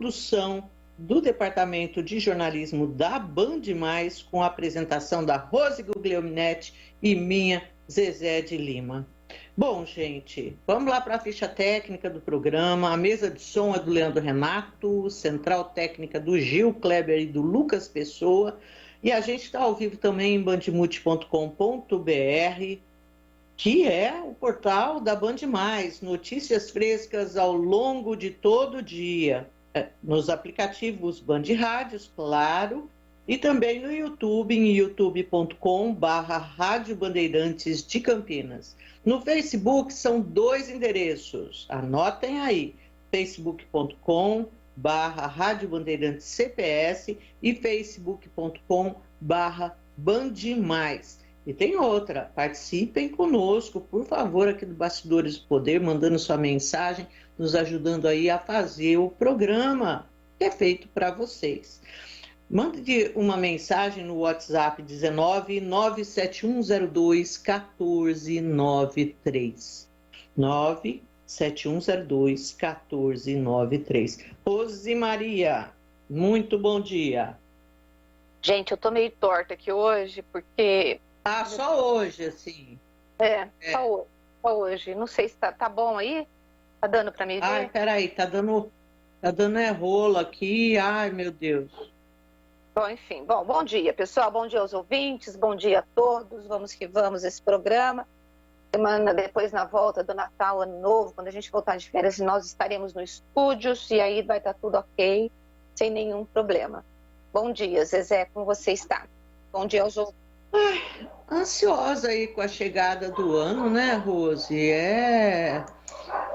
produção do Departamento de Jornalismo da Band Mais, com a apresentação da Rose Guglielminetti e minha, Zezé de Lima. Bom, gente, vamos lá para a ficha técnica do programa. A mesa de som é do Leandro Renato, central técnica do Gil Kleber e do Lucas Pessoa. E a gente está ao vivo também em bandmulti.com.br, que é o portal da Band Mais, notícias frescas ao longo de todo o dia. Nos aplicativos Band Rádios, claro, e também no YouTube, em youtube.com/Rádio Bandeirantes de Campinas. No Facebook são 2 endereços, anotem aí, facebook.com/Rádio Bandeirantes CPS e facebook.com/Bandmais. E tem outra, participem conosco, por favor, aqui do Bastidores do Poder, mandando sua mensagem, nos ajudando aí a fazer o programa que é feito para vocês. Mande uma mensagem no WhatsApp 19 97102 1493. 97102 1493. Rose Maria, muito bom dia. Gente, eu tô meio torta aqui hoje, porque... Ah, só hoje, assim. Só hoje. Não sei se tá bom aí. Tá dando pra mim ver? Ai, peraí, tá dando rolo aqui. Ai, meu Deus. Bom, enfim. Bom dia, pessoal. Bom dia aos ouvintes. Bom dia a todos. Vamos que vamos esse programa. Semana depois, na volta do Natal, Ano Novo, quando a gente voltar de férias, nós estaremos no estúdio e aí vai estar tudo ok, sem nenhum problema. Bom dia, Zezé, como você está? Bom dia aos ouvintes. Ansiosa aí com a chegada do ano, né, Rose?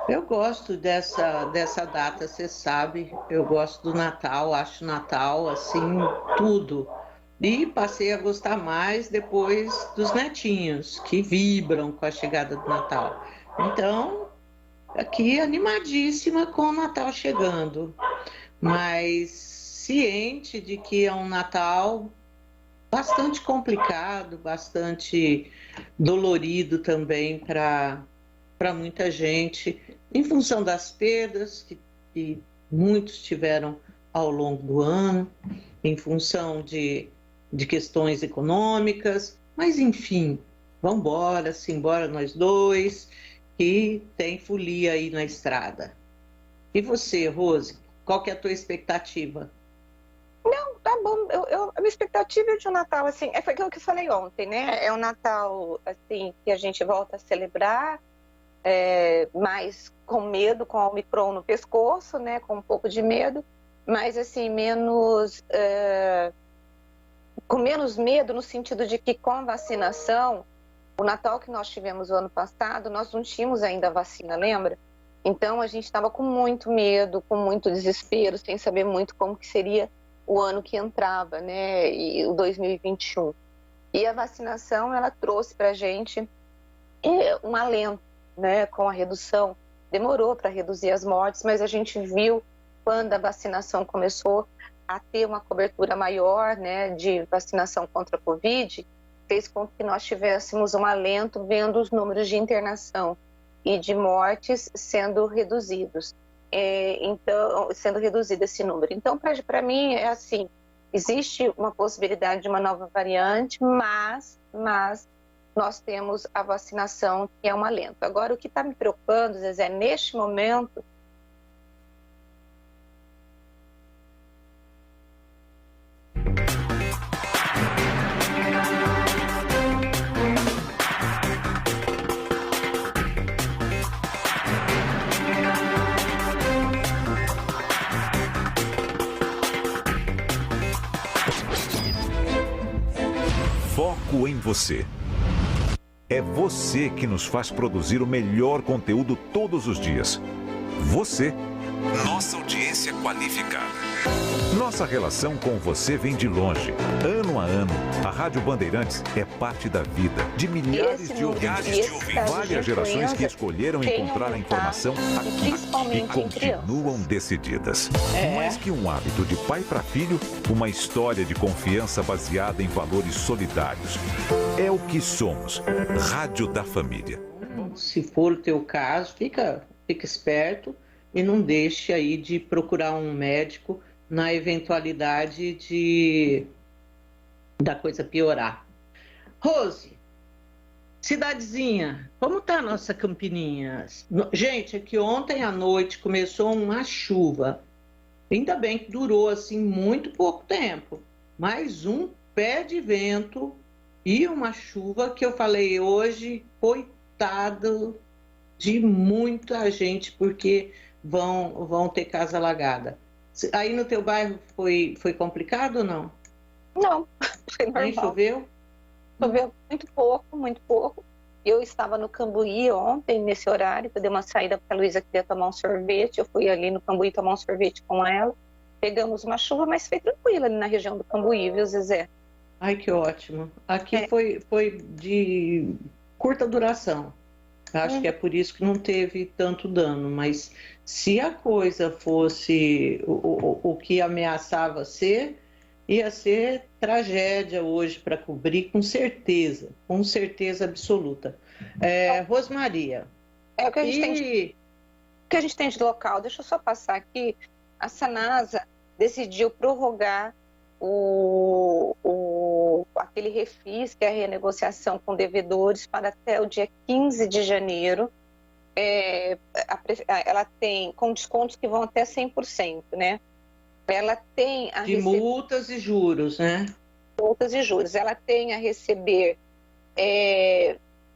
Eu gosto dessa data, você sabe. Eu gosto do Natal, acho Natal, assim, tudo. E passei a gostar mais depois dos netinhos, que vibram com a chegada do Natal. Então, aqui animadíssima com o Natal chegando. Mas ciente de que é um Natal bastante complicado, bastante dolorido também para muita gente, em função das perdas que muitos tiveram ao longo do ano, em função de questões econômicas, mas enfim, vamos embora, simbora nós dois, que tem folia aí na estrada. E você, Rose, qual que é a tua expectativa? Não, tá bom. A minha expectativa é de um Natal, assim, foi aquilo que eu falei ontem, né? É um Natal, assim, que a gente volta a celebrar, mais com medo, com a Omicron no pescoço, né? Com um pouco de medo, mas, assim, com menos medo no sentido de que com a vacinação, o Natal que nós tivemos o ano passado, nós não tínhamos ainda a vacina, lembra? Então, a gente estava com muito medo, com muito desespero, sem saber muito como que seria o ano que entrava, né, e o 2021. E a vacinação, ela trouxe para a gente um alento, né, com a redução. Demorou para reduzir as mortes, mas a gente viu quando a vacinação começou a ter uma cobertura maior, né, de vacinação contra a Covid, fez com que nós tivéssemos um alento vendo os números de internação e de mortes sendo reduzidos. Então, sendo reduzido esse número. Então, para mim, é assim, existe uma possibilidade de uma nova variante, mas nós temos a vacinação, que é um alento. Agora, o que está me preocupando, Zezé, neste momento... Foco em você. É você que nos faz produzir o melhor conteúdo todos os dias. Você, nossa audiência qualificada. Nossa relação com você vem de longe. Ano a ano, a Rádio Bandeirantes é parte da vida de milhares de ouvintes. Várias gerações que escolheram encontrar a informação aqui e continuam decididas. Mais que um hábito de pai para filho, uma história de confiança baseada em valores solidários. É o que somos. Rádio da Família. Se for o teu caso, fica esperto, e não deixe aí de procurar um médico na eventualidade da coisa piorar. Rose, cidadezinha, como tá a nossa Campininha? Gente, é que ontem à noite começou uma chuva. Ainda bem que durou assim muito pouco tempo. Mais um pé de vento e uma chuva que eu falei hoje, coitado de muita gente, porque vão ter casa alagada. Aí no teu bairro foi complicado ou não? Não, foi normal. Nem choveu? Choveu muito pouco, muito pouco. Eu estava no Cambuí ontem, nesse horário, que eu dei uma saída porque a Luísa queria tomar um sorvete. Eu fui ali no Cambuí tomar um sorvete com ela. Pegamos uma chuva, mas foi tranquila ali na região do Cambuí, viu, Zezé? Ai, que ótimo. Aqui foi de curta duração. Acho que é por isso que não teve tanto dano. Mas se a coisa fosse o que ameaçava ser, ia ser tragédia hoje para cobrir, com certeza absoluta. Rosmaria. O que a gente tem de local. Deixa eu só passar aqui. A Sanasa decidiu prorrogar aquele refis, que é a renegociação com devedores, para até o dia 15 de janeiro. Ela tem com descontos que vão até 100%, né? Ela tem a de multas e juros, né? Multas e juros. Ela tem a receber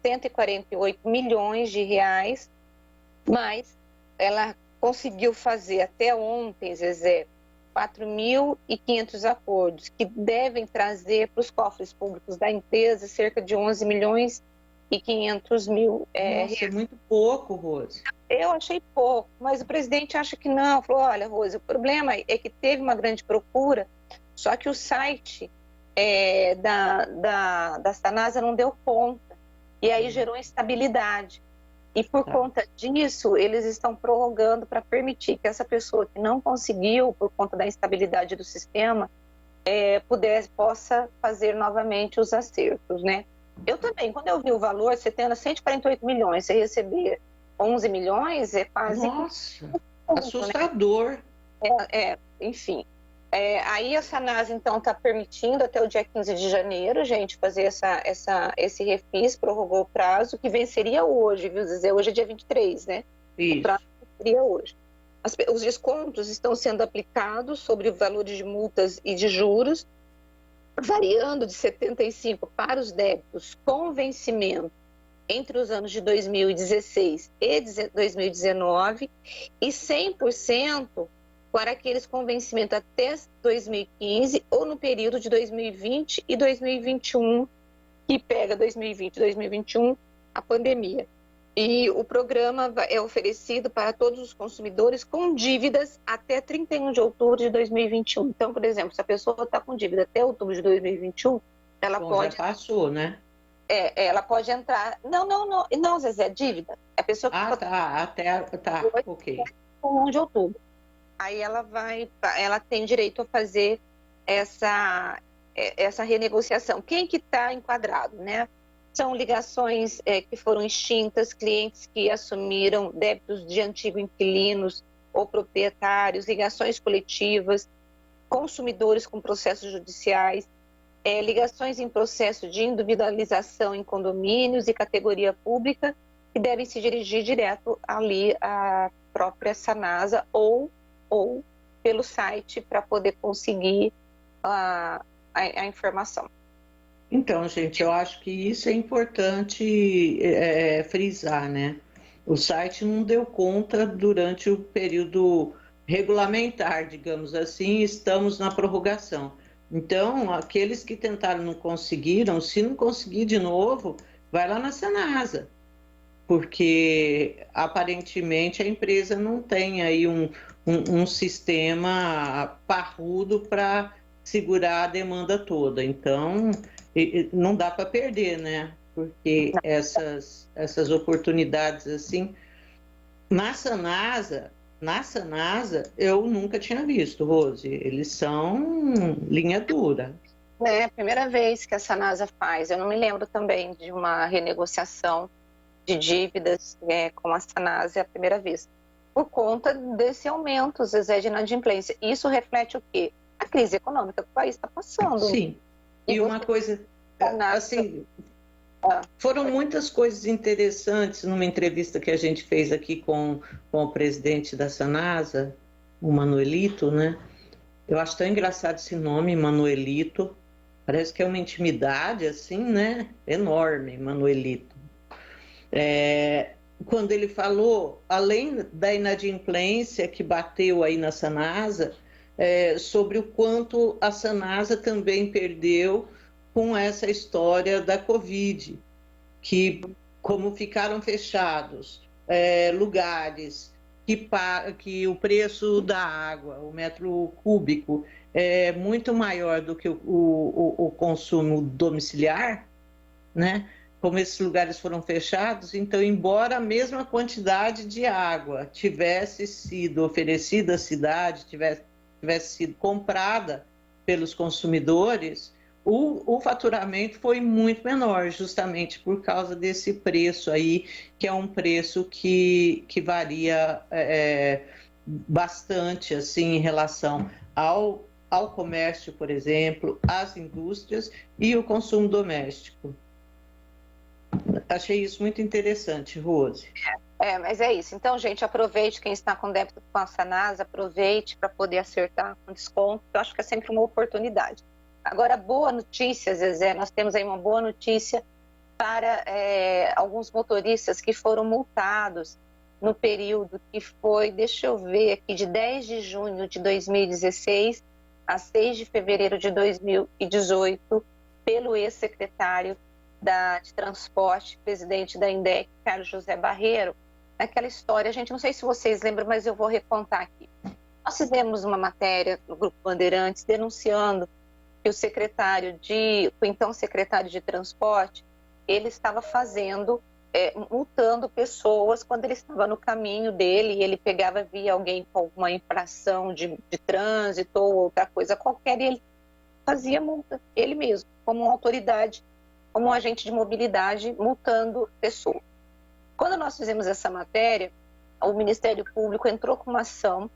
148 milhões de reais, mas ela conseguiu fazer até ontem, Zezé, 4.500 acordos, que devem trazer para os cofres públicos da empresa cerca de 11 milhões e 500 mil Nossa, é muito pouco, Rose. Eu achei pouco, mas o presidente acha que não. Falou, olha, Rose, o problema é que teve uma grande procura, só que o site da Sanasa não deu conta, e aí gerou instabilidade. E por conta disso, eles estão prorrogando para permitir que essa pessoa que não conseguiu, por conta da instabilidade do sistema, possa fazer novamente os acertos, né? Eu também, quando eu vi o valor, você tendo 148 milhões, você receber 11 milhões, é quase... Nossa, assustador. Né? Enfim. Aí a Sanasa, então, está permitindo até o dia 15 de janeiro, gente, fazer esse refis, prorrogou o prazo, que venceria hoje, viu, Zezé? Hoje é dia 23, né? Isso. O prazo venceria hoje. Os descontos estão sendo aplicados sobre valores de multas e de juros, variando de 75% para os débitos com vencimento entre os anos de 2016 e 2019 e 100% para aqueles com vencimento até 2015 ou no período de 2020 e 2021, que pega 2020 e 2021 a pandemia. E o programa é oferecido para todos os consumidores com dívidas até 31 de outubro de 2021. Então, por exemplo, se a pessoa está com dívida até outubro de 2021, ela pode... Já passou, né? Ela pode entrar... Não, Zezé, dívida. A pessoa que ok. 1 de outubro. Aí ela tem direito a fazer essa renegociação. Quem que está enquadrado, né? São ligações que foram extintas, clientes que assumiram débitos de antigos inquilinos ou proprietários, ligações coletivas, consumidores com processos judiciais, ligações em processo de individualização em condomínios e categoria pública, que devem se dirigir direto ali à própria Sanasa ou pelo site para poder conseguir a informação. Então, gente, eu acho que isso é importante frisar, né? O site não deu conta durante o período regulamentar, digamos assim, estamos na prorrogação. Então, aqueles que tentaram não conseguiram, se não conseguir de novo, vai lá na Sanasa, porque aparentemente a empresa não tem aí um sistema parrudo para segurar a demanda toda. Então, não dá para perder, né? Porque essas oportunidades assim, na Sanasa eu nunca tinha visto, Rose. Eles são linha dura. É a primeira vez que a Sanasa faz. Eu não me lembro também de uma renegociação de dívidas com a Sanasa, é a primeira vez. por conta desse aumento, Zezé, de inadimplência. Isso reflete o quê? A crise econômica que o país está passando. Sim. E uma coisa, assim, foram muitas coisas interessantes numa entrevista que a gente fez aqui com o presidente da Sanasa, o Manuelito, né? Eu acho tão engraçado esse nome, Manuelito. Parece que é uma intimidade, assim, né? Enorme, Manuelito. Quando ele falou, além da inadimplência que bateu aí na Sanasa, sobre o quanto a Sanasa também perdeu com essa história da Covid, que como ficaram fechados lugares que o preço da água, o metro cúbico, é muito maior do que o consumo domiciliar, né? Como esses lugares foram fechados, então, embora a mesma quantidade de água tivesse sido oferecida à cidade, tivesse sido comprada pelos consumidores, o faturamento foi muito menor, justamente por causa desse preço aí, que é um preço que varia bastante assim, em relação ao comércio, por exemplo, às indústrias e o consumo doméstico. Achei isso muito interessante, Rose. Mas é isso. Então, gente, aproveite quem está com débito com a Sanasa, aproveite para poder acertar com desconto. Eu acho que é sempre uma oportunidade. Agora, boa notícia, Zezé, nós temos aí uma boa notícia para alguns motoristas que foram multados no período que foi, deixa eu ver aqui, de 10 de junho de 2016 a 6 de fevereiro de 2018, pelo ex-secretário de Transporte, presidente da INDEC, Carlos José Barreiro. Aquela história, gente, não sei se vocês lembram, mas eu vou recontar aqui. Nós fizemos uma matéria no Grupo Bandeirantes denunciando que o então secretário de Transporte, ele estava multando pessoas quando ele estava no caminho dele e ele via alguém com alguma infração de trânsito ou outra coisa qualquer e ele fazia multa, ele mesmo, como uma autoridade, como um agente de mobilidade, multando pessoas. Quando nós fizemos essa matéria, o Ministério Público entrou com uma ação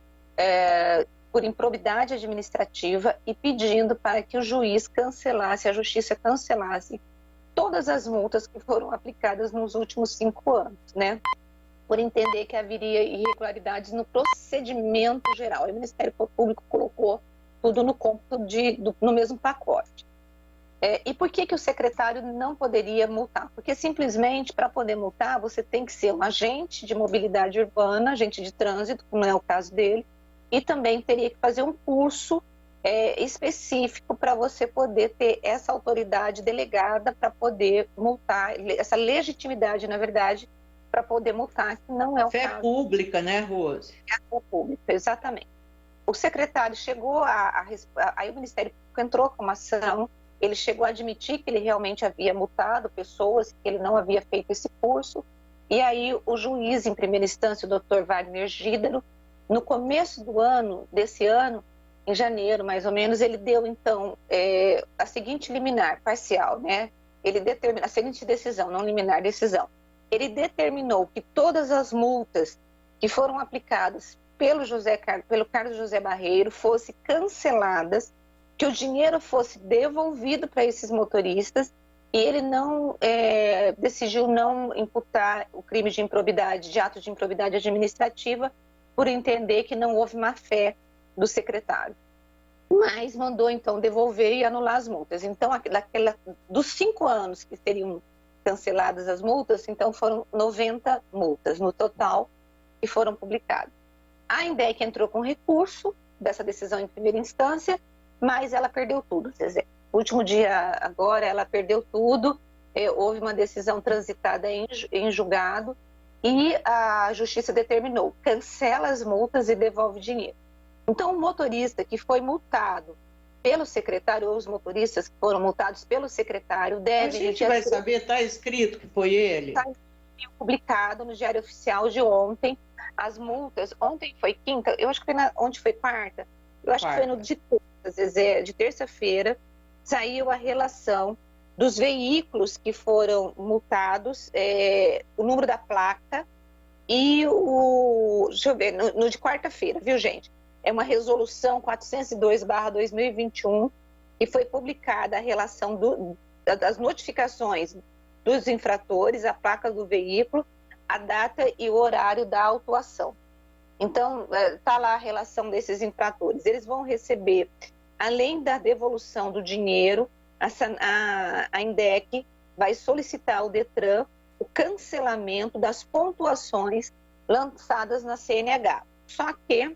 por improbidade administrativa e pedindo para que o juiz cancelasse, a justiça cancelasse todas as multas que foram aplicadas nos últimos 5 anos, né? Por entender que haveria irregularidades no procedimento geral. E o Ministério Público colocou tudo no cômputo no mesmo pacote. E por que o secretário não poderia multar? Porque simplesmente para poder multar você tem que ser um agente de mobilidade urbana, agente de trânsito, como é o caso dele, e também teria que fazer um curso específico para você poder ter essa autoridade delegada para poder multar, essa legitimidade, na verdade, para poder multar, que não é o caso. Fé pública, né, Rose? Fé pública, exatamente. O secretário chegou aí o Ministério Público entrou com uma ação, ele chegou a admitir que ele realmente havia multado pessoas, que ele não havia feito esse curso, e aí o juiz, em primeira instância, o Dr. Wagner Gídaro, no começo desse ano, em janeiro, mais ou menos, ele deu, então, a seguinte liminar parcial, né? Ele determina a seguinte decisão, não liminar, decisão. Ele determinou que todas as multas que foram aplicadas pelo Carlos José Barreiro fossem canceladas, que o dinheiro fosse devolvido para esses motoristas, e ele decidiu não imputar o crime de improbidade, de ato de improbidade administrativa, por entender que não houve má-fé do secretário. Mas mandou, então, devolver e anular as multas. Então, dos 5 anos que seriam canceladas as multas, então foram 90 multas no total que foram publicadas. A INDEC entrou com recurso dessa decisão em primeira instância, mas ela perdeu tudo, Zezé. No último dia agora, ela perdeu tudo, houve uma decisão transitada em julgado, e a justiça determinou, cancela as multas e devolve dinheiro. Então, o motorista que foi multado pelo secretário, ou os motoristas que foram multados pelo secretário, devem... A gente vai saber, está escrito que foi ele? Está publicado no Diário Oficial de ontem. As multas, ontem foi quinta, eu acho que foi ontem foi quarta, eu acho que foi no de terça-feira, saiu a relação dos veículos que foram multados, o número da placa E deixa eu ver, no de quarta-feira, viu, gente? É uma resolução 402/2021, que foi publicada a relação das notificações dos infratores, a placa do veículo, a data e o horário da autuação. Então, está lá a relação desses infratores. Eles vão receber, além da devolução do dinheiro, a INDEC vai solicitar ao DETRAN o cancelamento das pontuações lançadas na CNH. Só que,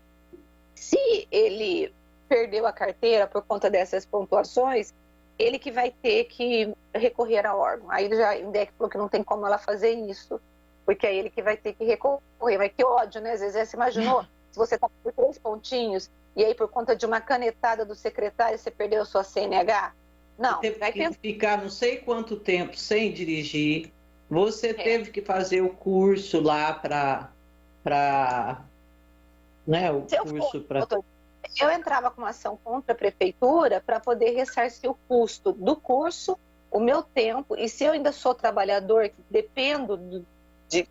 se ele perdeu a carteira por conta dessas pontuações, ele que vai ter que recorrer ao órgão. Aí a INDEC falou que não tem como ela fazer isso, porque é ele que vai ter que recorrer. Mas que ódio, né? Às vezes você imaginou, se você está por 3 pontinhos, e aí por conta de uma canetada do secretário você perdeu a sua CNH? Não. Teve que ficar não sei quanto tempo sem dirigir. Você teve que fazer o curso lá para né, o curso para... Eu entrava com uma ação contra a prefeitura para poder ressarcir o custo do curso, o meu tempo, e se eu ainda sou trabalhador, dependo de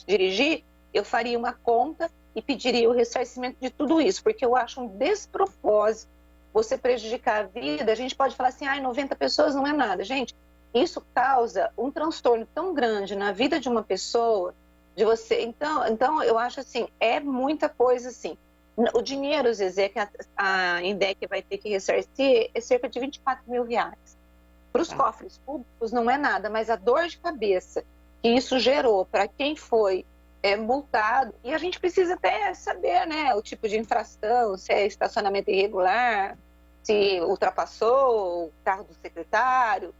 dirigir, eu faria uma conta e pediria o ressarcimento de tudo isso, porque eu acho um despropósito você prejudicar a vida. A gente pode falar assim, 90 pessoas não é nada. Gente, isso causa um transtorno tão grande na vida de uma pessoa, de você. Então eu acho assim, é muita coisa assim. O dinheiro, Zezé, que a INDEC vai ter que ressarcir é cerca de R$24 mil. Para os cofres públicos não é nada, mas a dor de cabeça que isso gerou para quem foi multado, e a gente precisa até saber, né, o tipo de infração, se é estacionamento irregular, se ultrapassou o carro do secretário,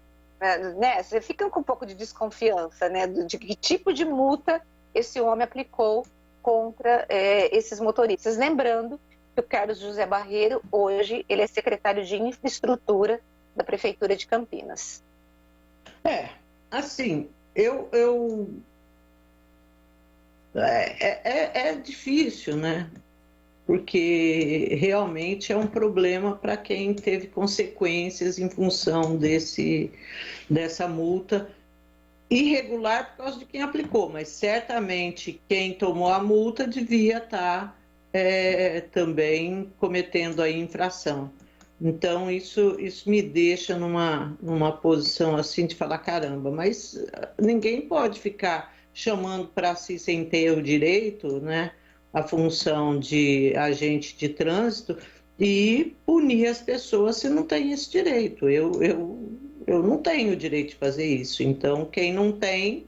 né, você fica com um pouco de desconfiança, né, de que tipo de multa esse homem aplicou contra esses motoristas. Lembrando que o Carlos José Barreiro, hoje, ele é secretário de infraestrutura da Prefeitura de Campinas. Assim, é difícil, né? Porque realmente é um problema para quem teve consequências em função dessa multa irregular por causa de quem aplicou, mas certamente quem tomou a multa devia estar também cometendo a infração. Então isso me deixa numa posição assim de falar, caramba, mas ninguém pode ficar chamando para si sem ter o direito, né, a função de agente de trânsito e punir as pessoas se não tem esse direito. Eu não tenho o direito de fazer isso, então quem não tem,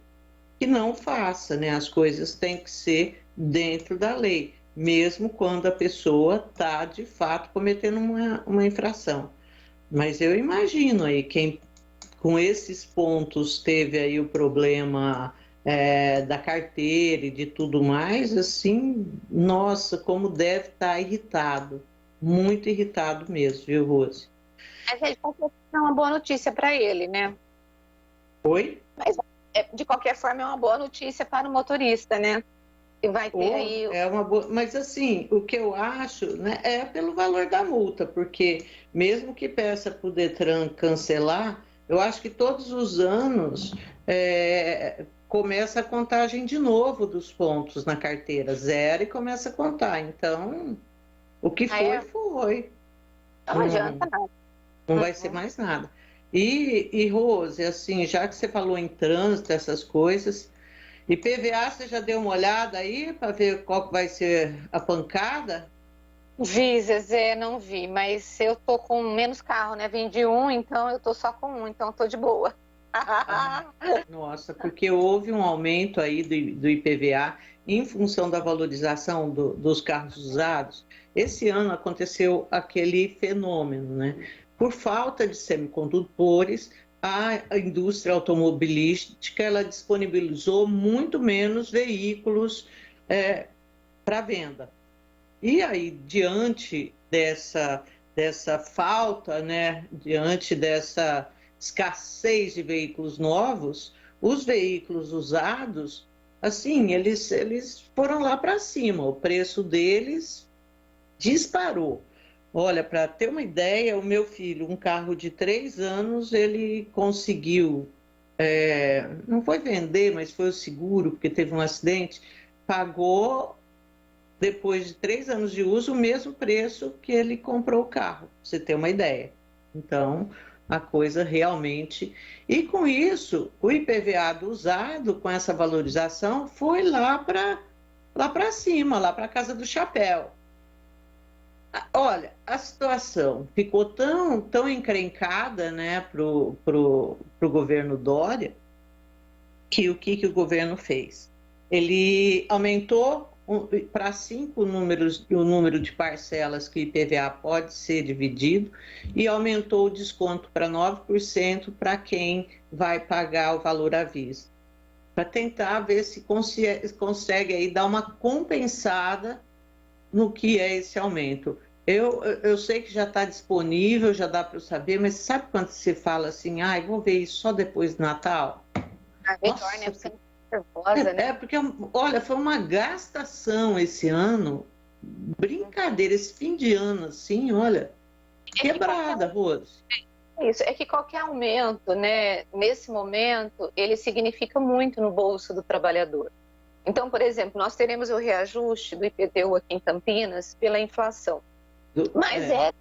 que não faça, né? As coisas têm que ser dentro da lei, mesmo quando a pessoa está, de fato, cometendo uma infração. Mas eu imagino aí, quem com esses pontos teve aí o problema da carteira e de tudo mais, assim, nossa, como deve estar irritado, muito irritado mesmo, viu, Rose? Mas é uma boa notícia para ele, né? Oi? Mas, de qualquer forma, é uma boa notícia para o motorista, né? E vai ter aí... É uma boa... Mas, assim, o que eu acho, né, é pelo valor da multa, porque mesmo que peça para o Detran cancelar, eu acho que todos os anos começa a contagem de novo dos pontos na carteira, zero, e começa a contar. Então, o que foi. Não adianta nada. Não vai ser mais nada. E Rose, assim, já que você falou em trânsito, essas coisas, IPVA, você já deu uma olhada aí para ver qual que vai ser a pancada? Vi, Zezé, não vi, mas eu tô com menos carro, né? Vendi um, então eu tô só com um, então eu tô de boa. Nossa, porque houve um aumento aí do IPVA em função da valorização dos carros usados. Esse ano aconteceu aquele fenômeno, né? Por falta de semicondutores, a indústria automobilística ela disponibilizou muito menos veículos para venda. E aí, diante dessa falta, né, diante dessa escassez de veículos novos, os veículos usados, assim, eles foram lá para cima, o preço deles disparou. Olha, para ter uma ideia, o meu filho, um carro de 3 anos, ele conseguiu não foi vender, mas foi o seguro, porque teve um acidente, pagou, depois de 3 anos de uso, o mesmo preço que ele comprou o carro, pra você ter uma ideia. Então, a coisa realmente... E com isso, o IPVA do usado, com essa valorização, foi lá para cima, lá para a casa do chapéu. Olha, a situação ficou tão encrencada, né, pro governo Dória, que o que o governo fez? Ele aumentou para 5 números o número de parcelas que o IPVA pode ser dividido e aumentou o desconto para 9% para quem vai pagar o valor à vista, para tentar ver se consegue aí dar uma compensada no que é esse aumento. Eu sei que já está disponível, já dá para eu saber, mas sabe quando você fala assim, vou ver isso só depois do Natal? Melhor, né? Você nervosa, né? Porque, olha, foi uma gastação esse ano, brincadeira, esse fim de ano, assim, olha, quebrada, Rose. Isso, é que qualquer aumento, né, nesse momento, ele significa muito no bolso do trabalhador. Então, por exemplo, nós teremos o reajuste do IPTU aqui em Campinas pela inflação. Mas é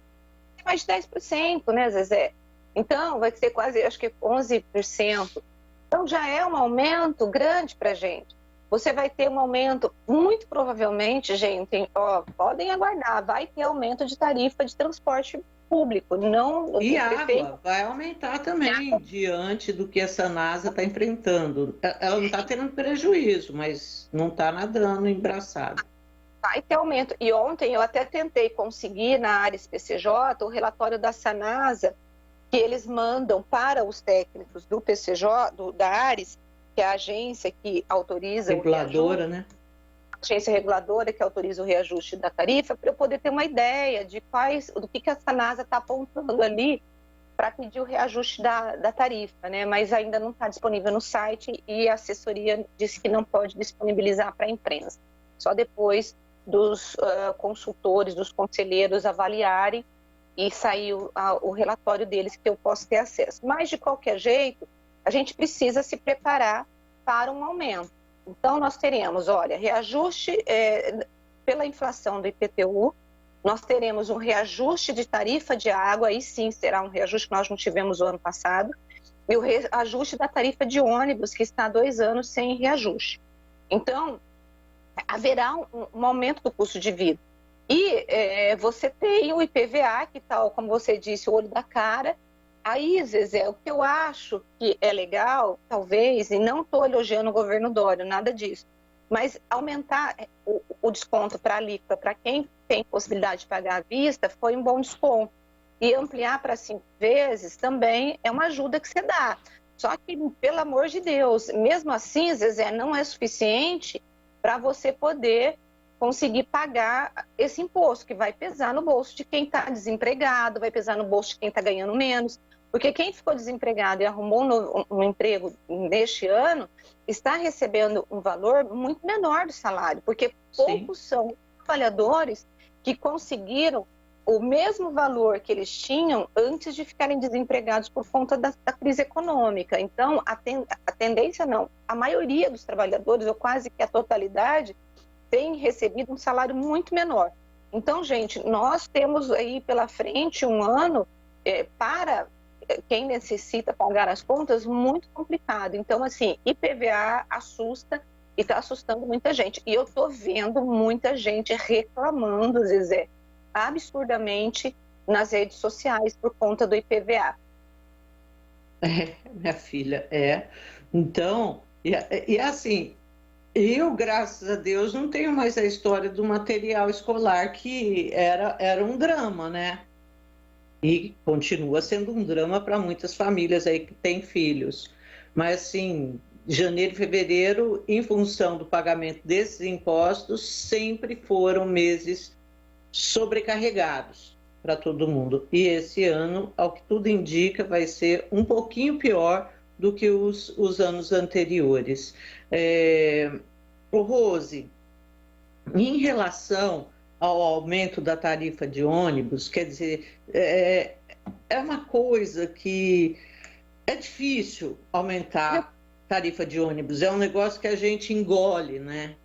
mais de 10%, né, Zezé? Então, vai ser quase, acho que 11%. Então, já é um aumento grande para a gente. Você vai ter um aumento, muito provavelmente, gente, podem aguardar, vai ter aumento de tarifa de transporte público. Não, e água vai aumentar também, diante do que essa NASA está enfrentando. Ela não está tendo prejuízo, mas não está nadando embraçado. Vai ter aumento. E ontem eu até tentei conseguir na área PCJ o relatório da Sanasa, que eles mandam para os técnicos do PCJ, da ARES, que é a agência que autoriza reguladora, né? Agência reguladora que autoriza o reajuste da tarifa, para eu poder ter uma ideia de do que a Sanasa está apontando ali para pedir o reajuste da tarifa, né? Mas ainda não está disponível no site e a assessoria disse que não pode disponibilizar para a imprensa. Só depois dos consultores, dos conselheiros avaliarem e sair o relatório deles que eu posso ter acesso. Mas, de qualquer jeito, a gente precisa se preparar para um aumento. Então, nós teremos, olha, reajuste pela inflação do IPTU, nós teremos um reajuste de tarifa de água, aí sim será um reajuste que nós não tivemos o ano passado, e o reajuste da tarifa de ônibus, que está há 2 anos sem reajuste. Então, haverá um aumento do custo de vida. E você tem o IPVA, que tal, como você disse, o olho da cara. Aí, Zezé, o que eu acho que é legal, talvez, e não estou elogiando o governo Dória, nada disso, mas aumentar o desconto para a alíquota para quem tem possibilidade de pagar à vista foi um bom desconto. E ampliar para 5 vezes também é uma ajuda que você dá. Só que, pelo amor de Deus, mesmo assim, Zezé, não é suficiente para você poder conseguir pagar esse imposto, que vai pesar no bolso de quem está desempregado, vai pesar no bolso de quem está ganhando menos, porque quem ficou desempregado e arrumou um emprego neste ano está recebendo um valor muito menor do salário, porque poucos são trabalhadores que conseguiram o mesmo valor que eles tinham antes de ficarem desempregados por conta da crise econômica. Então, a tendência não, a maioria dos trabalhadores, ou quase que a totalidade, tem recebido um salário muito menor. Então, gente, nós temos aí pela frente um ano para quem necessita pagar as contas muito complicado. Então, assim, IPVA assusta e está assustando muita gente. E eu estou vendo muita gente reclamando, Zezé, absurdamente nas redes sociais por conta do IPVA. Minha filha, Então, e assim, eu, graças a Deus, não tenho mais a história do material escolar, que era um drama, né? E continua sendo um drama para muitas famílias aí que têm filhos. Mas, assim, janeiro e fevereiro, em função do pagamento desses impostos, sempre foram meses sobrecarregados para todo mundo. E esse ano, ao que tudo indica, vai ser um pouquinho pior do que os anos anteriores. Rose, em relação ao aumento da tarifa de ônibus, quer dizer, é uma coisa que É difícil aumentar a tarifa de ônibus, é um negócio que a gente engole, né?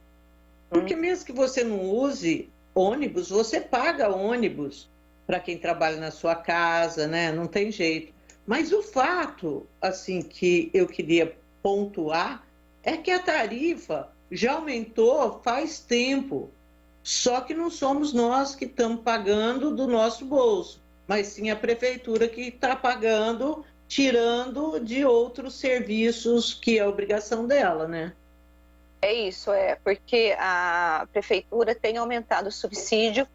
Porque mesmo que você não use ônibus, você paga ônibus para quem trabalha na sua casa, né? Não tem jeito. Mas o fato, assim, que eu queria pontuar é que a tarifa já aumentou faz tempo. Só que não somos nós que estamos pagando do nosso bolso, mas sim a prefeitura que está pagando, tirando de outros serviços que é obrigação dela, né? É isso, porque a prefeitura tem aumentado o subsídio,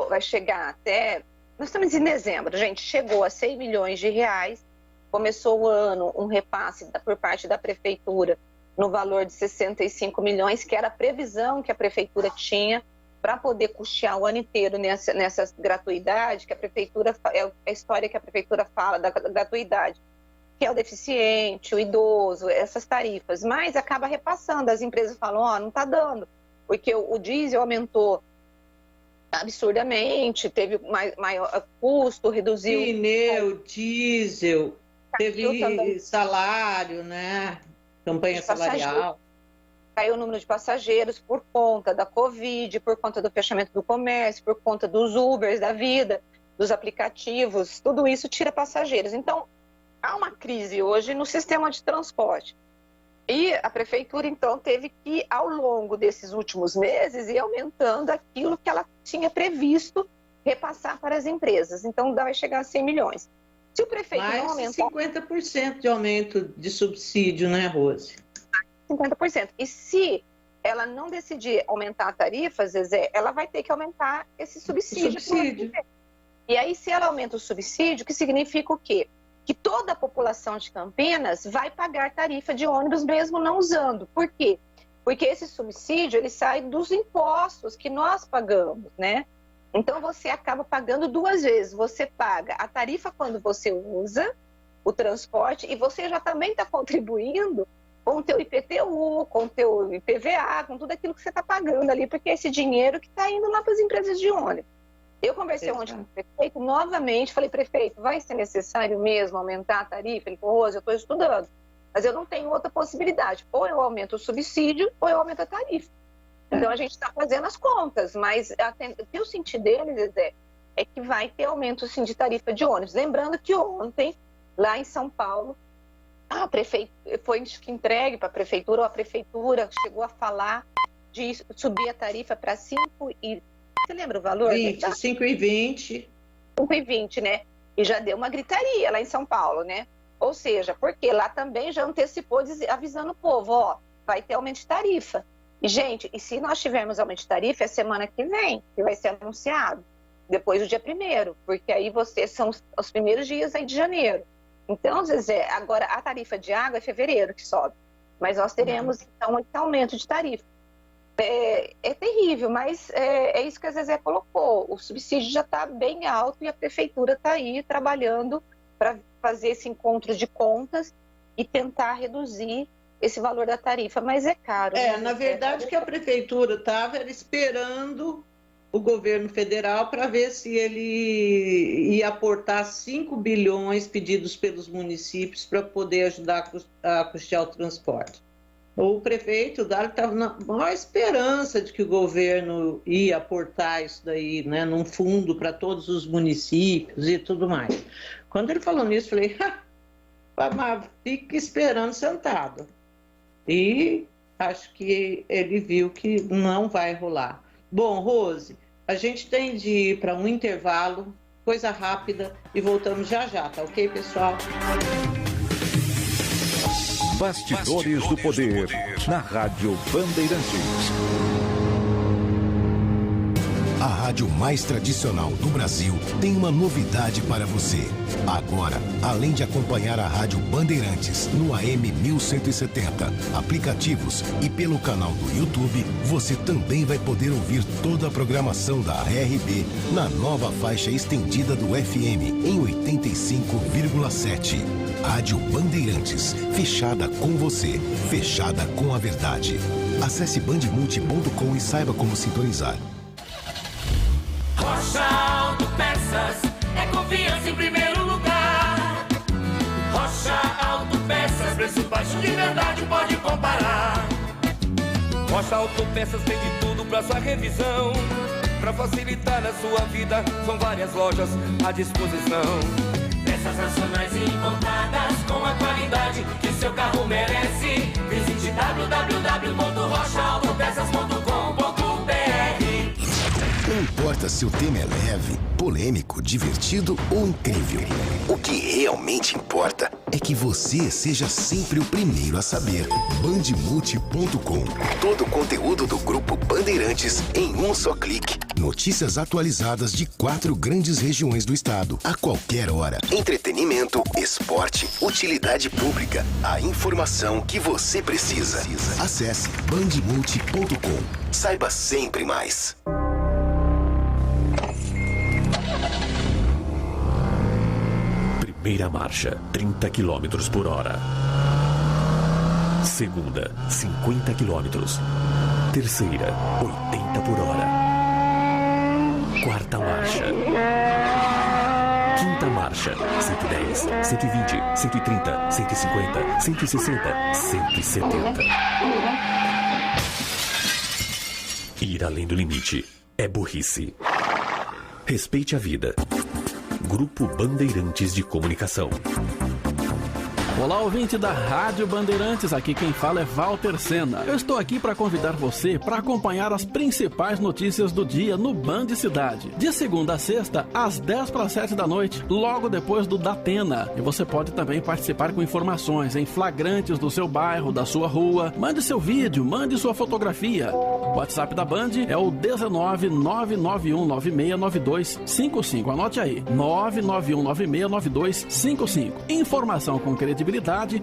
vai chegar até, nós estamos em dezembro, gente, chegou a 100 milhões de reais, começou o ano um repasse por parte da prefeitura no valor de 65 milhões, que era a previsão que a prefeitura tinha para poder custear o ano inteiro nessa gratuidade, que a prefeitura, é a história que a prefeitura fala da gratuidade, que é o deficiente, o idoso, essas tarifas, mas acaba repassando, as empresas falam, não está dando, porque o diesel aumentou absurdamente, teve maior custo, reduziu... Pneu, diesel, teve salário, né? Campanha salarial. Caiu o número de passageiros por conta da Covid, por conta do fechamento do comércio, por conta dos Ubers da vida, dos aplicativos, tudo isso tira passageiros. Então, há uma crise hoje no sistema de transporte. E a prefeitura, então, teve que, ao longo desses últimos meses, ir aumentando aquilo que ela tinha previsto repassar para as empresas. Então, vai chegar a 100 milhões. Se o prefeito mais não aumentar... 50% de aumento de subsídio, né, Rose? 50%. E se ela não decidir aumentar a tarifa, Zezé, ela vai ter que aumentar esse subsídio. E aí, se ela aumenta o subsídio, que significa o quê? Que toda a população de Campinas vai pagar tarifa de ônibus mesmo não usando. Por quê? Porque esse subsídio, ele sai dos impostos que nós pagamos, né? Então, você acaba pagando duas vezes. Você paga a tarifa quando você usa o transporte e você já também está contribuindo com o teu IPTU, com o teu IPVA, com tudo aquilo que você está pagando ali, porque é esse dinheiro que está indo lá para as empresas de ônibus. Eu conversei ontem com o prefeito, novamente, falei, prefeito, vai ser necessário mesmo aumentar a tarifa? Ele falou, Rose, eu estou estudando, mas eu não tenho outra possibilidade. Ou eu aumento o subsídio, ou eu aumento a tarifa. Então, a gente está fazendo as contas, mas o que eu senti deles, é que vai ter aumento, sim, de tarifa de ônibus. Lembrando que ontem, lá em São Paulo, a prefeitura foi entregue para a prefeitura, ou a prefeitura chegou a falar de subir a tarifa para 5 e... Você lembra o valor? 5,20. 5,20, né? E já deu uma gritaria lá em São Paulo, né? Ou seja, porque lá também já antecipou avisando o povo, vai ter aumento de tarifa. E, gente, e se nós tivermos aumento de tarifa, é semana que vem, que vai ser anunciado, depois do dia 1º, porque aí são os primeiros dias aí de janeiro. Então, Zezé, agora a tarifa de água é fevereiro que sobe, mas nós teremos, então, esse aumento de tarifa. É terrível, mas é isso que a Zezé colocou, o subsídio já está bem alto e a prefeitura está aí trabalhando para fazer esse encontro de contas e tentar reduzir esse valor da tarifa, mas é caro. Na verdade, que a prefeitura estava esperando o governo federal para ver se ele ia aportar 5 bilhões pedidos pelos municípios para poder ajudar a custear o transporte. O prefeito estava na maior esperança de que o governo ia aportar isso daí, né, num fundo para todos os municípios e tudo mais. Quando ele falou nisso, eu falei, fica esperando sentado. E acho que ele viu que não vai rolar. Bom, Rose, a gente tem de ir para um intervalo, coisa rápida, e voltamos já já, tá ok, pessoal? Bastidores do Poder, na Rádio Bandeirantes. A rádio mais tradicional do Brasil tem uma novidade para você. Agora, além de acompanhar a Rádio Bandeirantes no AM 1170, aplicativos e pelo canal do YouTube, você também vai poder ouvir toda a programação da RB na nova faixa estendida do FM em 85,7. Rádio Bandeirantes, fechada com você, fechada com a verdade. Acesse bandmulti.com e saiba como sintonizar. Rocha Autopeças é confiança em primeiro lugar. Rocha preço de verdade pode comparar. Rocha Autopeças tem de tudo pra sua revisão. Pra facilitar a sua vida, são várias lojas à disposição. Peças nacionais e importadas com a qualidade que seu carro merece. Visite www.rochaautopeças.com.br. Não importa se o tema é leve, polêmico, divertido ou incrível. O que realmente importa é que você seja sempre o primeiro a saber. Bandemulti.com. Todo o conteúdo do Grupo Bandeirantes em um só clique. Notícias atualizadas de 4 grandes regiões do estado, a qualquer hora. Entretenimento, esporte, utilidade pública. A informação que você precisa. Acesse bandemulti.com. Saiba sempre mais. Primeira marcha, 30 km por hora. Segunda, 50 km. Terceira, 80 por hora. Quarta marcha. Quinta marcha, 110, 120, 130, 150, 160, 170. Ir além do limite é burrice. Respeite a vida. Grupo Bandeirantes de Comunicação. Olá, ouvinte da Rádio Bandeirantes, aqui quem fala é Walter Sena. Eu estou aqui para convidar você para acompanhar as principais notícias do dia no Band Cidade. De segunda a sexta, às 10:07 da noite, logo depois do Datena. E você pode também participar com informações em flagrantes do seu bairro, da sua rua. Mande seu vídeo, mande sua fotografia. O WhatsApp da Band é o 19991969255. Anote aí, 991969255. Informação com credibilidade,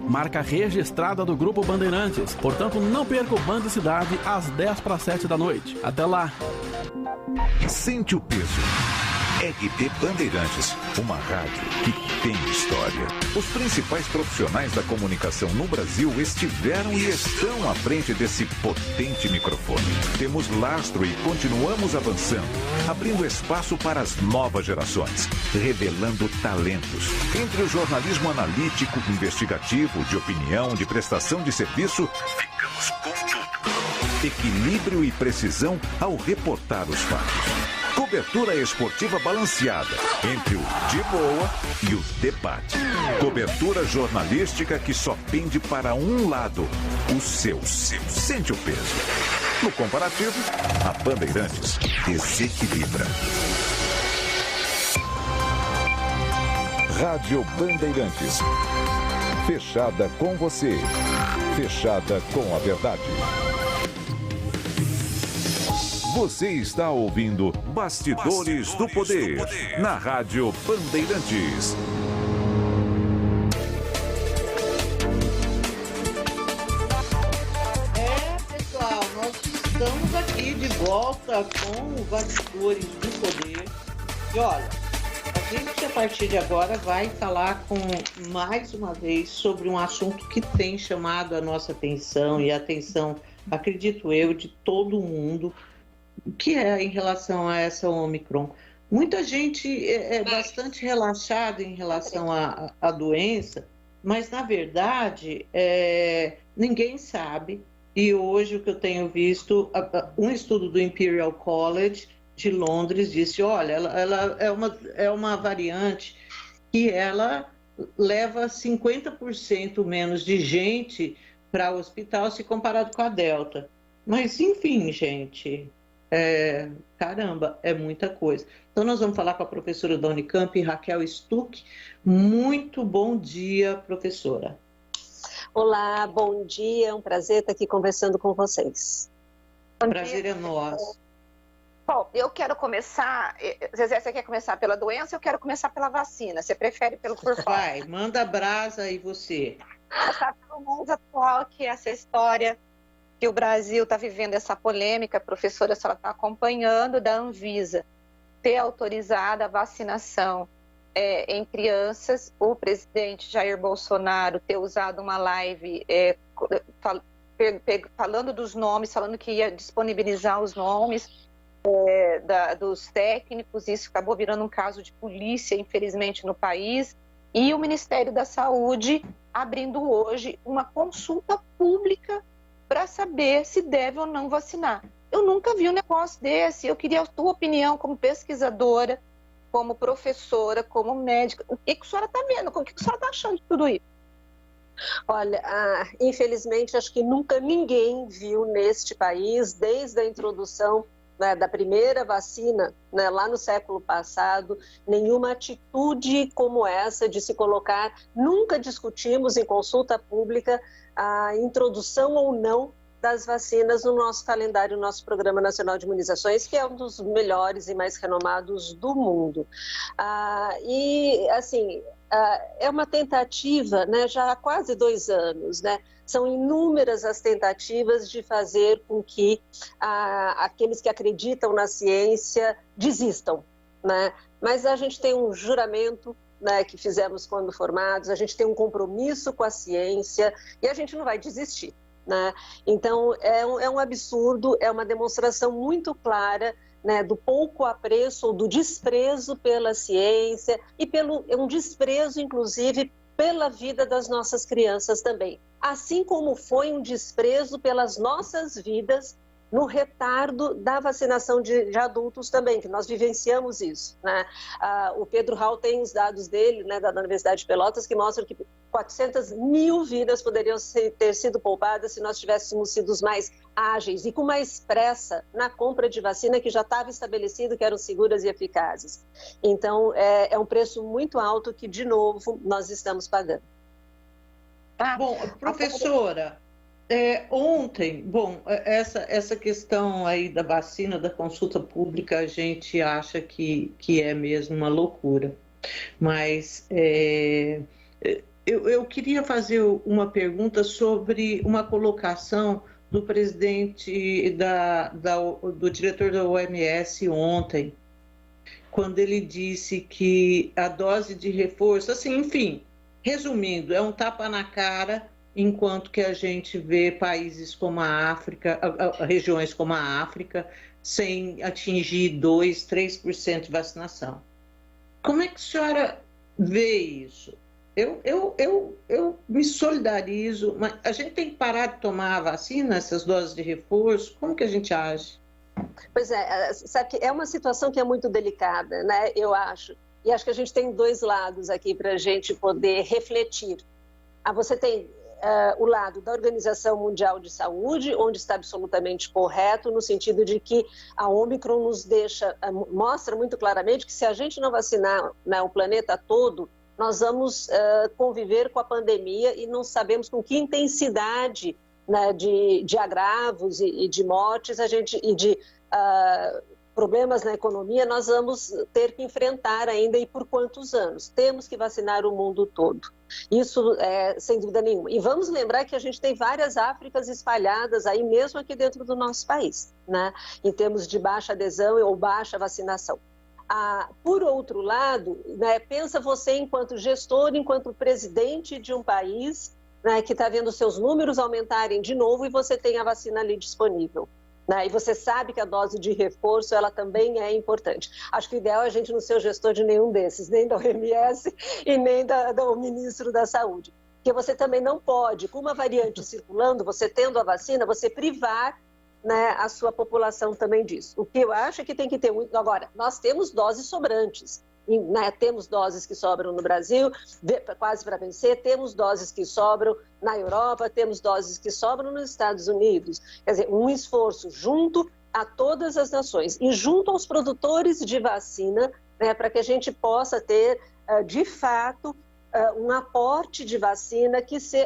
marca registrada do Grupo Bandeirantes. Portanto, não perca o Band Cidade às 10:07 da noite. Até lá. Sente o peso. RP Bandeirantes, uma rádio que tem história. Os principais profissionais da comunicação no Brasil estiveram e estão à frente desse potente microfone. Temos lastro e continuamos avançando, abrindo espaço para as novas gerações, revelando talentos. Entre o jornalismo analítico, investigativo, de opinião, de prestação de serviço, ficamos com tudo. Equilíbrio e precisão ao reportar os fatos. Cobertura esportiva balanceada entre o de boa e o debate. Cobertura jornalística que só pende para um lado, o seu. Sente o peso. No comparativo, a Bandeirantes desequilibra. Rádio Bandeirantes. Fechada com você. Fechada com a verdade. Você está ouvindo Bastidores do Poder, na Rádio Bandeirantes. Pessoal, nós estamos aqui de volta com o Bastidores do Poder. E olha, a gente a partir de agora vai falar mais uma vez sobre um assunto que tem chamado a nossa atenção e a atenção, acredito eu, de todo mundo, que é em relação a essa Omicron. Muita gente é bastante relaxada em relação à doença, mas, na verdade, ninguém sabe. E hoje o que eu tenho visto, um estudo do Imperial College de Londres disse, olha, ela é uma variante que ela leva 50% menos de gente para o hospital se comparado com a Delta. Mas, enfim, gente... caramba, é muita coisa. Então nós vamos falar com a professora da Unicamp, Raquel Stuck. Muito bom dia, professora. Olá, bom dia, é um prazer estar aqui conversando com vocês. O prazer é nosso. Bom, eu quero começar, Zezé, você quer começar pela doença ou eu quero começar pela vacina? Você prefere por qual? Vai, manda brasa e você. Começar pelo mundo atual, que é essa história que o Brasil está vivendo, essa polêmica, a professora, se ela está acompanhando, da Anvisa ter autorizado a vacinação em crianças, o presidente Jair Bolsonaro ter usado uma live falando dos nomes, falando que ia disponibilizar os nomes dos técnicos, isso acabou virando um caso de polícia, infelizmente, no país, e o Ministério da Saúde abrindo hoje uma consulta pública para saber se deve ou não vacinar. Eu nunca vi um negócio desse. Eu queria a tua opinião como pesquisadora, como professora, como médica. O que a senhora está vendo? O que a senhora está achando de tudo isso? Olha, infelizmente, acho que nunca ninguém viu neste país, desde a introdução, né, da primeira vacina, né, lá no século passado, nenhuma atitude como essa de se colocar. Nunca discutimos em consulta pública a introdução ou não das vacinas no nosso calendário, no nosso Programa Nacional de Imunizações, que é um dos melhores e mais renomados do mundo. E, assim, é uma tentativa, né, já há quase 2 anos, né? São inúmeras as tentativas de fazer com que aqueles que acreditam na ciência desistam, né? Mas a gente tem um juramento, né, que fizemos quando formados, a gente tem um compromisso com a ciência e a gente não vai desistir, né? Então, é um absurdo, é uma demonstração muito clara, né, do pouco apreço ou do desprezo pela ciência e um desprezo, inclusive, pela vida das nossas crianças também. Assim como foi um desprezo pelas nossas vidas no retardo da vacinação de adultos também, que nós vivenciamos isso, né? O Pedro Hall tem os dados dele, né, da Universidade de Pelotas, que mostram que 400 mil vidas poderiam ter sido poupadas se nós tivéssemos sido mais ágeis e com mais pressa na compra de vacina que já estava estabelecido que eram seguras e eficazes. Então, é um preço muito alto que, de novo, nós estamos pagando. Bom, professora, ontem, essa questão aí da vacina, da consulta pública, a gente acha que é mesmo uma loucura. Mas eu queria fazer uma pergunta sobre uma colocação do presidente, do diretor da OMS ontem, quando ele disse que a dose de reforço, assim, enfim, resumindo, é um tapa na cara, enquanto que a gente vê países como a África, regiões como a África, sem atingir 2, 3% de vacinação. Como é que a senhora vê isso? Eu me solidarizo, mas a gente tem que parar de tomar a vacina, essas doses de reforço? Como que a gente age? Pois sabe que é uma situação que é muito delicada, né? Eu acho. E acho que a gente tem 2 lados aqui para a gente poder refletir. Você tem o lado da Organização Mundial de Saúde, onde está absolutamente correto, no sentido de que a Ômicron mostra muito claramente que se a gente não vacinar, né, o planeta todo, nós vamos conviver com a pandemia e não sabemos com que intensidade, né, de agravos e de mortes e de problemas na economia nós vamos ter que enfrentar ainda e por quantos anos. Temos que vacinar o mundo todo. Isso sem dúvida nenhuma. E vamos lembrar que a gente tem várias Áfricas espalhadas aí mesmo aqui dentro do nosso país, né, em termos de baixa adesão ou baixa vacinação. Por outro lado, né, pensa você enquanto gestor, enquanto presidente de um país, né, que está vendo seus números aumentarem de novo e você tem a vacina ali disponível. Né, e você sabe que a dose de reforço ela também é importante. Acho que o ideal é a gente não ser o gestor de nenhum desses, nem da OMS e nem do ministro da Saúde. Porque você também não pode, com uma variante circulando, você tendo a vacina, você privar, né, a sua população também disso. O que eu acho é que tem que ter muito... Agora, nós temos doses sobrantes. Né, temos doses que sobram no Brasil, quase para vencer, temos doses que sobram na Europa, temos doses que sobram nos Estados Unidos. Quer dizer, um esforço junto a todas as nações e junto aos produtores de vacina, né, para que a gente possa ter, de fato, um aporte de vacina,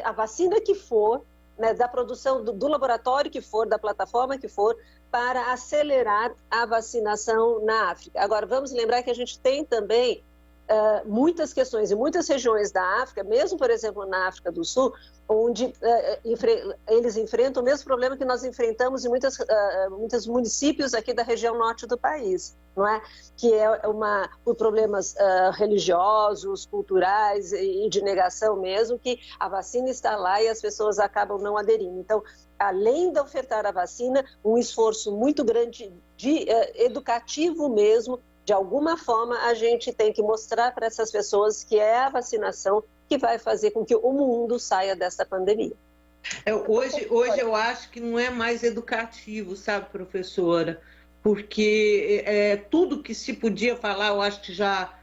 a vacina que for, né, da produção do laboratório que for, da plataforma que for, para acelerar a vacinação na África. Agora, vamos lembrar que a gente tem também muitas questões em muitas regiões da África, mesmo, por exemplo, na África do Sul, onde eles enfrentam o mesmo problema que nós enfrentamos em muitos municípios aqui da região norte do país, não é? Que é por problemas religiosos, culturais e de negação mesmo, que a vacina está lá e as pessoas acabam não aderindo. Então, além de ofertar a vacina, um esforço muito grande educativo mesmo, de alguma forma a gente tem que mostrar para essas pessoas que é a vacinação que vai fazer com que o mundo saia dessa pandemia. Hoje eu acho que não é mais educativo, sabe, professora? Porque tudo que se podia falar, eu acho que já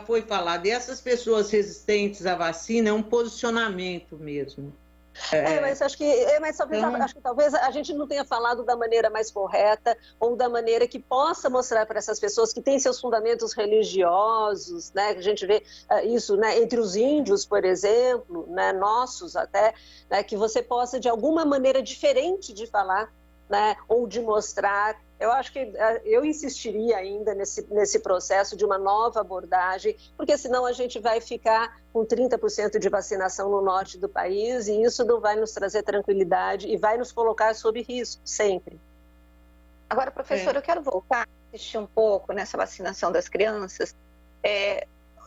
foi falado. E essas pessoas resistentes à vacina é um posicionamento mesmo. Mas acho que talvez a gente não tenha falado da maneira mais correta ou da maneira que possa mostrar para essas pessoas que têm seus fundamentos religiosos, né? A gente vê isso, né, entre os índios, por exemplo, né, nossos até, né, que você possa de alguma maneira diferente de falar, né, ou de mostrar. Eu acho que eu insistiria ainda nesse processo de uma nova abordagem, porque senão a gente vai ficar com 30% de vacinação no norte do país e isso não vai nos trazer tranquilidade e vai nos colocar sob risco, sempre. Agora, professora, eu quero voltar a assistir um pouco nessa vacinação das crianças.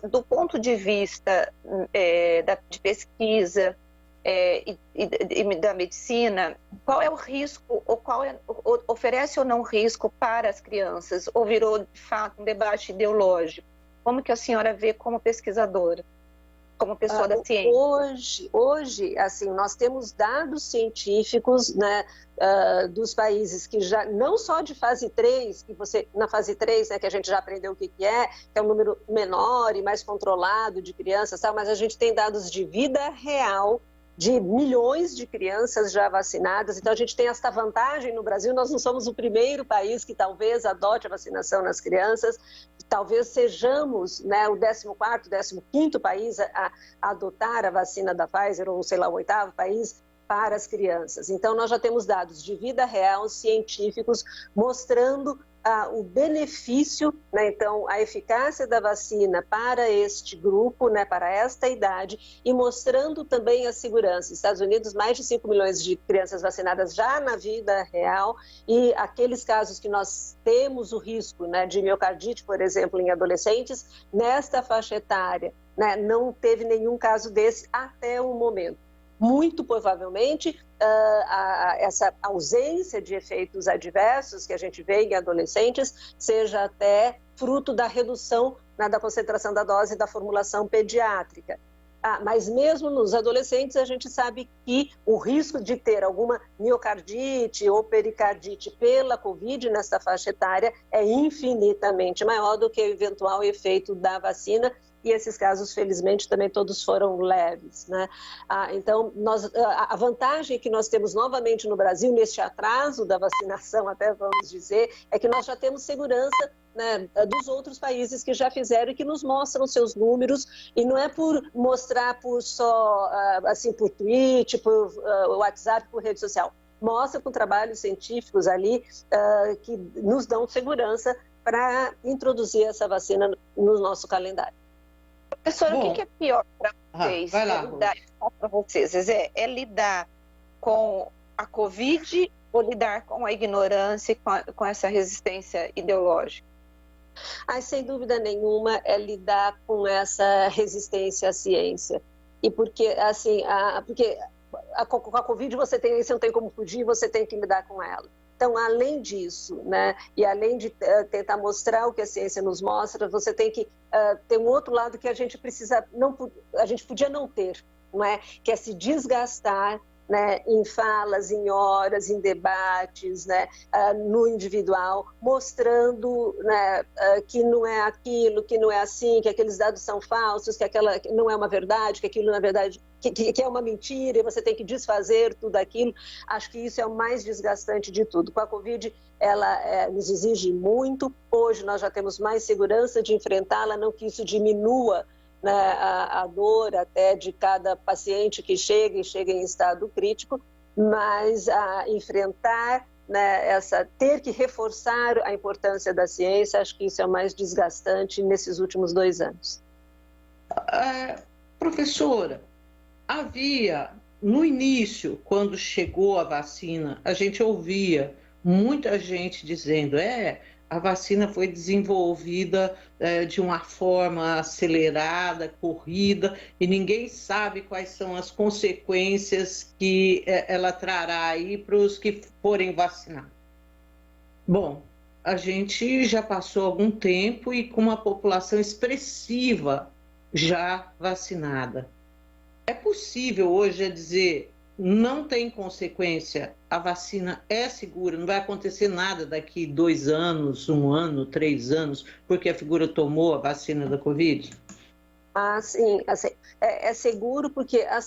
Do ponto de vista de pesquisa, e da medicina, qual é o risco, ou oferece ou não risco para as crianças, ou virou de fato um debate ideológico? Como que a senhora vê como pesquisadora, como pessoa da ciência? Hoje, assim, nós temos dados científicos, né, dos países que já, não só de fase 3, na fase 3, né, que a gente já aprendeu o que é um número menor e mais controlado de crianças, tá? Mas a gente tem dados de vida real, de milhões de crianças já vacinadas. Então, a gente tem esta vantagem no Brasil. Nós não somos o primeiro país que talvez adote a vacinação nas crianças. Talvez sejamos, né, o 14º, 15º país a adotar a vacina da Pfizer, ou sei lá, o 8º país para as crianças. Então, nós já temos dados de vida real, científicos, mostrando o benefício, né, então, a eficácia da vacina para este grupo, né, para esta idade, e mostrando também a segurança. Estados Unidos, mais de 5 milhões de crianças vacinadas já na vida real, e aqueles casos que nós temos o risco, né, de miocardite, por exemplo, em adolescentes, nesta faixa etária, né, não teve nenhum caso desse até o momento. Muito provavelmente, essa ausência de efeitos adversos que a gente vê em adolescentes seja até fruto da redução, né, da concentração da dose da formulação pediátrica. Mas mesmo nos adolescentes, a gente sabe que o risco de ter alguma miocardite ou pericardite pela Covid nessa faixa etária é infinitamente maior do que o eventual efeito da vacina. E esses casos, felizmente, também todos foram leves, né? Então, a vantagem que nós temos novamente no Brasil, neste atraso da vacinação, até vamos dizer, é que nós já temos segurança, né, dos outros países que já fizeram e que nos mostram seus números, e não é por mostrar por só, assim, por tweet, por WhatsApp, por rede social. Mostra com trabalhos científicos ali que nos dão segurança para introduzir essa vacina no nosso calendário. Professora, o que é pior para vocês? É lidar com a Covid ou lidar com a ignorância e com essa resistência ideológica? Sem dúvida nenhuma, é lidar com essa resistência à ciência. E porque, assim, com a Covid você não tem como fugir, você tem que lidar com ela. Então, além disso, né, e além de tentar mostrar o que a ciência nos mostra, você tem que ter um outro lado que a gente podia não ter, não é? Que é se desgastar, né, em falas, em horas, em debates, né, no individual, mostrando, né, que não é aquilo, que não é assim, que aqueles dados são falsos, que aquela não é uma verdade, que aquilo na verdade que é uma mentira e você tem que desfazer tudo aquilo. Acho que isso é o mais desgastante de tudo. Com a Covid, ela nos exige muito. Hoje nós já temos mais segurança de enfrentá-la, não que isso diminua, né, a dor até de cada paciente que chega em estado crítico, mas a enfrentar, né, ter que reforçar a importância da ciência, acho que isso é o mais desgastante nesses últimos 2 anos. Professora, havia, no início, quando chegou a vacina, a gente ouvia muita gente dizendo a vacina foi desenvolvida de uma forma acelerada, corrida, e ninguém sabe quais são as consequências que ela trará aí para os que forem vacinados. Bom, a gente já passou algum tempo e com uma população expressiva já vacinada. É possível hoje dizer, não tem consequência, a vacina é segura, não vai acontecer nada daqui 2 anos, 1 ano, 3 anos, porque a figura tomou a vacina da Covid? Ah, sim, assim, é seguro porque a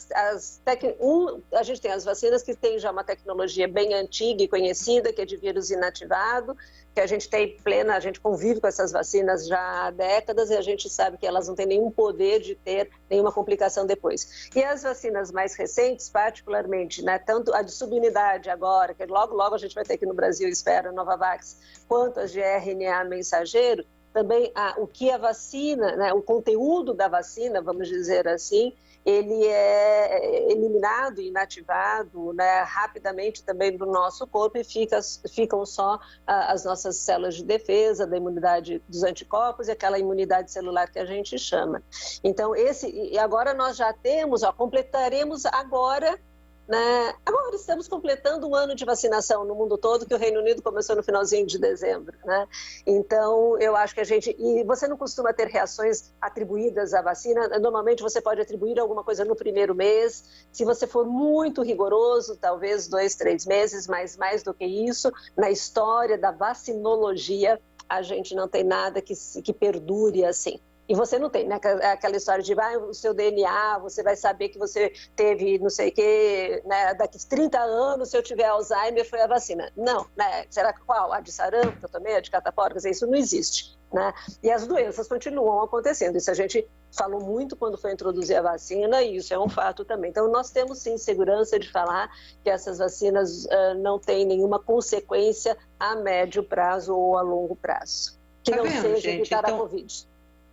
gente tem as vacinas que têm já uma tecnologia bem antiga e conhecida, que é de vírus inativado, que a gente a gente convive com essas vacinas já há décadas e a gente sabe que elas não têm nenhum poder de ter nenhuma complicação depois. E as vacinas mais recentes, particularmente, né, tanto a de subunidade agora, que logo a gente vai ter aqui no Brasil, espero, a Novavax, quanto as de RNA mensageiro, também o que a vacina, né, o conteúdo da vacina, vamos dizer assim, ele é eliminado e inativado, né, rapidamente também do nosso corpo e ficam só as nossas células de defesa, da imunidade dos anticorpos e aquela imunidade celular que a gente chama. Então, e agora nós já temos, completaremos agora, né? Agora estamos completando 1 ano de vacinação no mundo todo, que o Reino Unido começou no finalzinho de dezembro, né? Então, eu acho que e você não costuma ter reações atribuídas à vacina, normalmente você pode atribuir alguma coisa no primeiro mês, se você for muito rigoroso, talvez 2, 3 meses, mas mais do que isso, na história da vacinologia, a gente não tem nada que perdure assim. E você não tem, né? Aquela história de o seu DNA, você vai saber que você teve não sei o quê, né? Daqui 30 anos, se eu tiver Alzheimer, foi a vacina. Não, né? Será que qual? A de sarampo, que eu tomei, a de catapora? Isso não existe, né? E as doenças continuam acontecendo. Isso a gente falou muito quando foi introduzir a vacina e isso é um fato também. Então, nós temos sim segurança de falar que essas vacinas não têm nenhuma consequência a médio prazo ou a longo prazo. Que não seja evitar a Covid.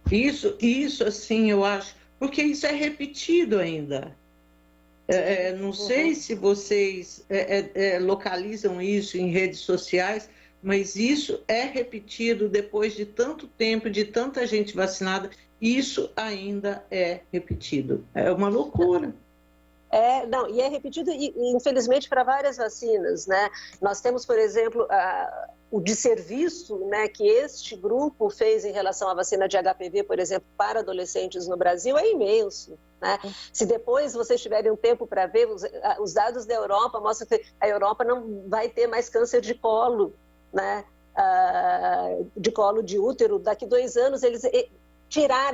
Isso, assim, eu acho, porque isso é repetido ainda. Não sei se vocês localizam isso em redes sociais, mas isso é repetido depois de tanto tempo, de tanta gente vacinada, isso ainda é repetido. É uma loucura. E é repetido, infelizmente, para várias vacinas, né? Nós temos, por exemplo, o desserviço, né, que este grupo fez em relação à vacina de HPV, por exemplo, para adolescentes no Brasil, é imenso, né? Se depois vocês tiverem um tempo para ver, os dados da Europa mostram que a Europa não vai ter mais câncer de colo, né? De colo de útero. Daqui 2 anos, eles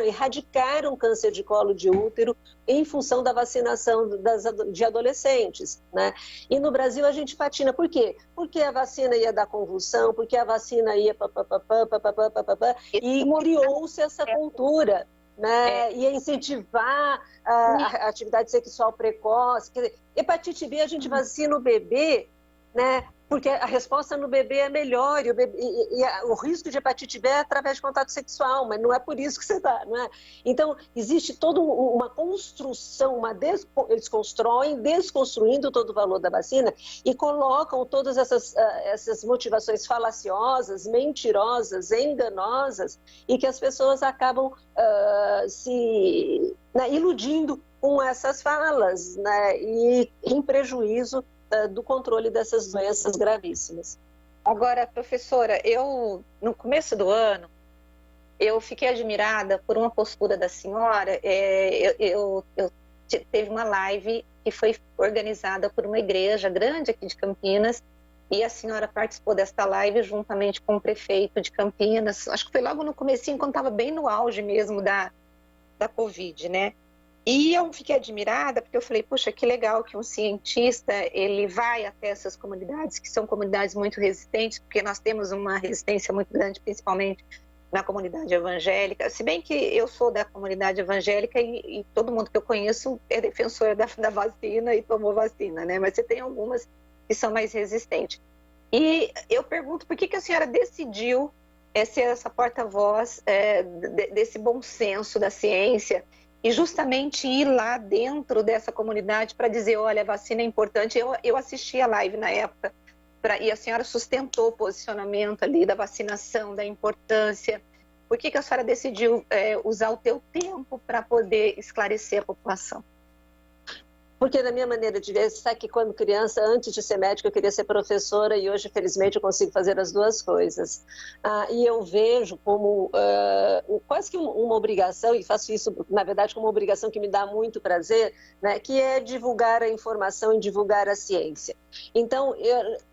erradicaram o câncer de colo de útero em função da vacinação de adolescentes, né? E no Brasil a gente patina. Por quê? Porque a vacina ia dar convulsão, porque a vacina ia e criou-se essa cultura, né? Ia incentivar a atividade sexual precoce. Quer dizer, hepatite B a gente vacina o bebê, né? Porque a resposta no bebê é melhor e o risco de hepatite B é através de contato sexual, mas não é por isso que você dá, não é? Então, existe toda uma construção, eles constroem, desconstruindo todo o valor da vacina e colocam todas essas motivações falaciosas, mentirosas, enganosas e que as pessoas acabam iludindo com essas falas, né? E em prejuízo do controle dessas doenças gravíssimas. Agora, professora, no começo do ano, eu fiquei admirada por uma postura da senhora. Eu teve uma live que foi organizada por uma igreja grande aqui de Campinas e a senhora participou desta live juntamente com o prefeito de Campinas. Acho que foi logo no comecinho, quando estava bem no auge mesmo da Covid, né? E eu fiquei admirada porque eu falei, puxa, que legal que um cientista ele vai até essas comunidades, que são comunidades muito resistentes, porque nós temos uma resistência muito grande, principalmente na comunidade evangélica. Se bem que eu sou da comunidade evangélica e todo mundo que eu conheço é defensor da vacina e tomou vacina, né? Mas você tem algumas que são mais resistentes. E eu pergunto, por que a senhora decidiu ser essa porta-voz desse bom senso da ciência e justamente ir lá dentro dessa comunidade para dizer, olha, a vacina é importante. Eu assisti a live na época e a senhora sustentou o posicionamento ali da vacinação, da importância. Por que a senhora decidiu usar o teu tempo para poder esclarecer a população? Porque na minha maneira de ver, sabe que quando criança, antes de ser médica, eu queria ser professora e hoje, felizmente, eu consigo fazer as duas coisas. E eu vejo como quase que uma obrigação, e faço isso, na verdade, como uma obrigação que me dá muito prazer, né, que é divulgar a informação e divulgar a ciência. Então,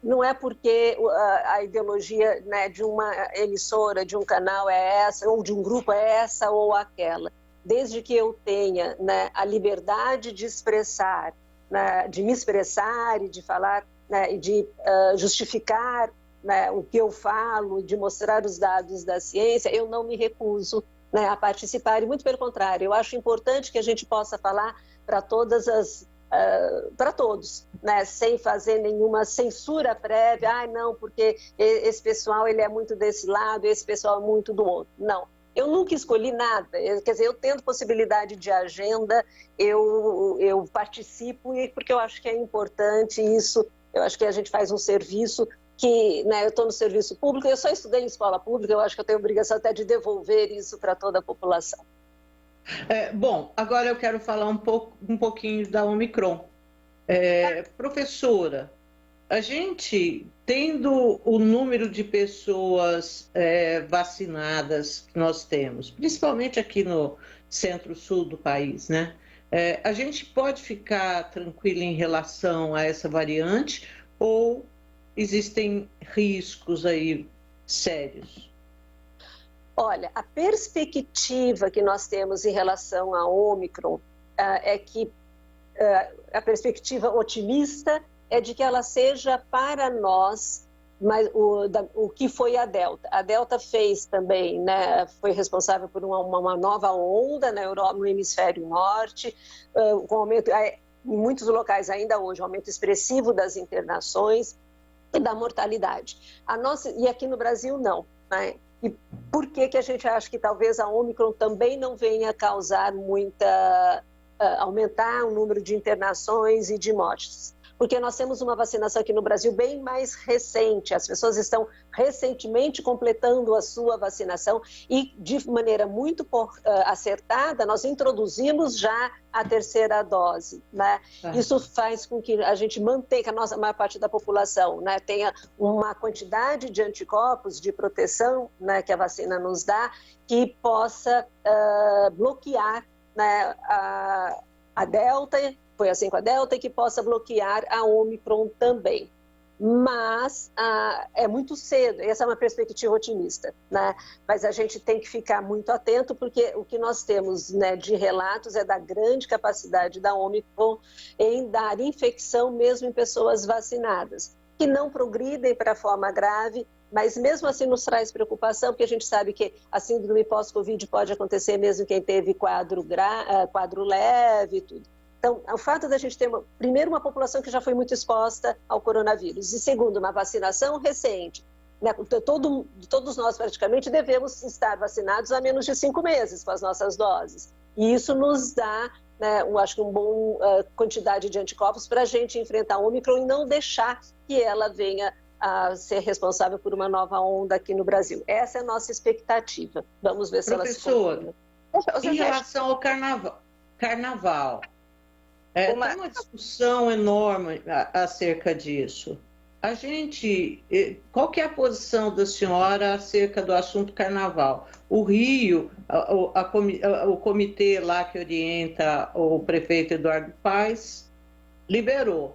não é porque a ideologia, né, de uma emissora, de um canal é essa, ou de um grupo é essa ou aquela. Desde que eu tenha, né, a liberdade de expressar, né, de me expressar e de falar, né, e de justificar, né, o que eu falo, de mostrar os dados da ciência, eu não me recuso, né, a participar. E muito pelo contrário, eu acho importante que a gente possa falar para para todos, né, sem fazer nenhuma censura prévia. Não, porque esse pessoal ele é muito desse lado, esse pessoal é muito do outro. Não. Eu nunca escolhi nada, quer dizer, eu tendo possibilidade de agenda, eu participo, porque eu acho que é importante isso, eu acho que a gente faz um serviço que, né, eu estou no serviço público, eu só estudei em escola pública, eu acho que eu tenho a obrigação até de devolver isso para toda a população. Bom, agora eu quero falar um pouquinho da Omicron. Professora, a gente, tendo o número de pessoas vacinadas que nós temos, principalmente aqui no centro-sul do país, né? A gente pode ficar tranquila em relação a essa variante ou existem riscos aí sérios? Olha, a perspectiva que nós temos em relação à Omicron é que a perspectiva otimista é de que ela seja para nós o que foi a Delta. A Delta fez também, né, foi responsável por uma nova onda na Europa, no hemisfério norte, com aumento, em muitos locais ainda hoje, um aumento expressivo das internações e da mortalidade. E aqui no Brasil não, né? E por que a gente acha que talvez a Omicron também não venha causar aumentar o número de internações e de mortes? Porque nós temos uma vacinação aqui no Brasil bem mais recente, as pessoas estão recentemente completando a sua vacinação e de maneira muito acertada nós introduzimos já a terceira dose, né? Isso faz com que a gente mantenha, que a maior parte da população, né, tenha uma quantidade de anticorpos de proteção, né, que a vacina nos dá, que possa bloquear, né, a Delta. Foi assim com a Delta, e que possa bloquear a Omicron também. Mas é muito cedo, essa é uma perspectiva otimista, né? Mas a gente tem que ficar muito atento, porque o que nós temos, né, de relatos é da grande capacidade da Omicron em dar infecção mesmo em pessoas vacinadas, que não progridem para a forma grave, mas mesmo assim nos traz preocupação, porque a gente sabe que a síndrome pós-Covid pode acontecer mesmo quem teve quadro leve e tudo. Então, o fato da gente ter, primeiro, uma população que já foi muito exposta ao coronavírus, e segundo, uma vacinação recente, né? Todos nós praticamente devemos estar vacinados há menos de 5 meses com as nossas doses. E isso nos dá, né, acho que uma boa quantidade de anticorpos para a gente enfrentar a Omicron e não deixar que ela venha a ser responsável por uma nova onda aqui no Brasil. Essa é a nossa expectativa. Vamos ver se ela se confirma. Em relação ao carnaval, tem uma discussão enorme acerca disso. Qual que é a posição da senhora acerca do assunto carnaval? O Rio, o comitê lá que orienta o prefeito Eduardo Paes, liberou.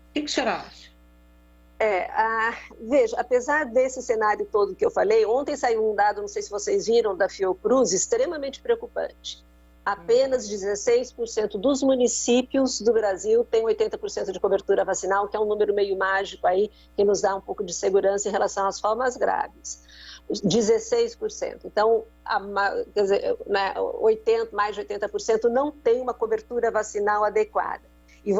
O que a senhora acha? Veja, apesar desse cenário todo que eu falei, ontem saiu um dado, não sei se vocês viram, da Fiocruz, extremamente preocupante. Apenas 16% dos municípios do Brasil têm 80% de cobertura vacinal, que é um número meio mágico aí, que nos dá um pouco de segurança em relação às formas graves. 16%. Então, quer dizer, né, mais de 80% não tem uma cobertura vacinal adequada. E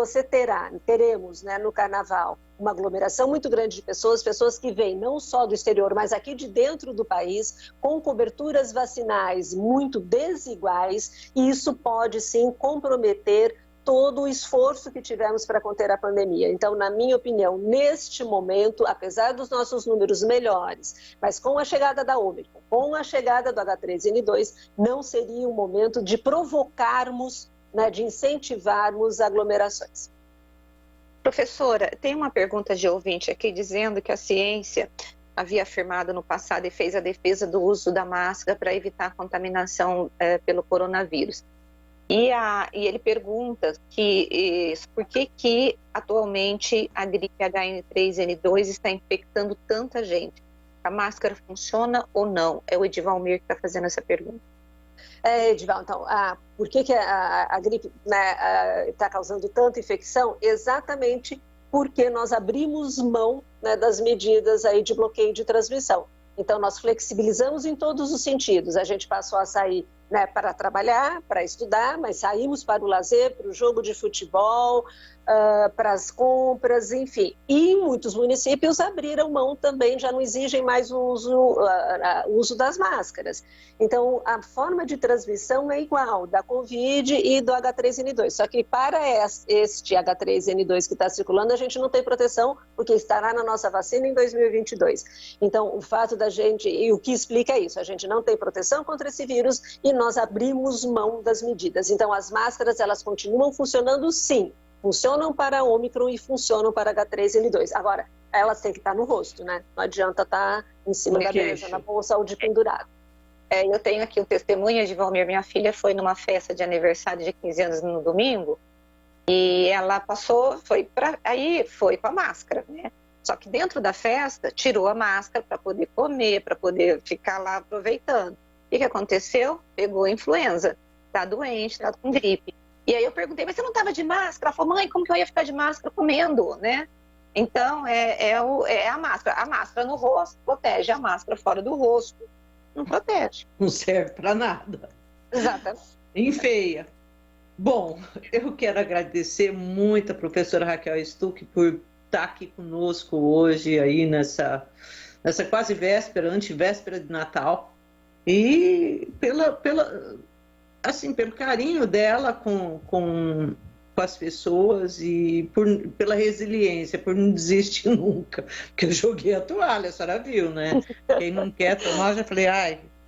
teremos, né, no Carnaval, uma aglomeração muito grande de pessoas que vêm não só do exterior, mas aqui de dentro do país, com coberturas vacinais muito desiguais, e isso pode, sim, comprometer todo o esforço que tivemos para conter a pandemia. Então, na minha opinião, neste momento, apesar dos nossos números melhores, mas com a chegada da Omicron, com a chegada do H3N2, não seria um momento de provocarmos né, de incentivarmos aglomerações. Professora, tem uma pergunta de ouvinte aqui dizendo que a ciência havia afirmado no passado e fez a defesa do uso da máscara para evitar a contaminação pelo coronavírus. E ele pergunta por que atualmente a gripe HN3N2 está infectando tanta gente? A máscara funciona ou não? É o Edivalmir que está fazendo essa pergunta. Edival, então, por que a gripe está causando tanta infecção? Exatamente porque nós abrimos mão, né, das medidas aí de bloqueio de transmissão. Então, nós flexibilizamos em todos os sentidos. A gente passou a sair, né, para trabalhar, para estudar, mas saímos para o lazer, para o jogo de futebol, para as compras, enfim. E muitos municípios abriram mão também, já não exigem mais o uso das máscaras. Então, a forma de transmissão é igual da Covid e do H3N2. Só que para este H3N2 que está circulando, a gente não tem proteção, porque estará na nossa vacina em 2022. Então, o fato da gente, e o que explica isso, a gente não tem proteção contra esse vírus e nós abrimos mão das medidas. Então, as máscaras, elas continuam funcionando sim. Funcionam para Ômicron e funcionam para H3N2. Agora, elas têm que estar no rosto, né? Não adianta estar em cima da mesa, na bolsa ou de pendurado. Eu tenho aqui o testemunho de Valmir. Minha filha foi numa festa de aniversário de 15 anos no domingo e ela passou, foi com a máscara, né? Só que dentro da festa, tirou a máscara para poder comer, para poder ficar lá aproveitando. O que aconteceu? Pegou a influenza. Está doente, está com gripe. E aí eu perguntei, mas você não estava de máscara? Ela falou, mãe, como que eu ia ficar de máscara comendo, né? Então, é a máscara. A máscara no rosto protege, a máscara fora do rosto não protege. Não serve para nada. Exatamente. Enfeia. Bom, eu quero agradecer muito a professora Raquel Stuck por estar aqui conosco hoje, aí nessa quase véspera, antivéspera de Natal, e pelo carinho dela com as pessoas e pela resiliência, por não desistir nunca, porque eu joguei a toalha, a senhora viu, né? Quem não quer tomar, eu já falei,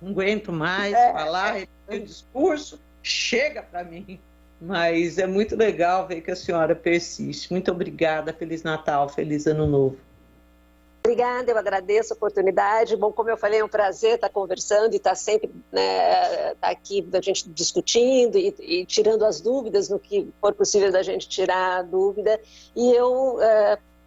não aguento mais falar, repetir o discurso, chega para mim. Mas é muito legal ver que a senhora persiste. Muito obrigada, Feliz Natal, Feliz Ano Novo. Obrigada, eu agradeço a oportunidade. Bom, como eu falei, é um prazer estar conversando e estar sempre, né, estar aqui a gente discutindo e tirando as dúvidas no que for possível da gente tirar a dúvida. E eu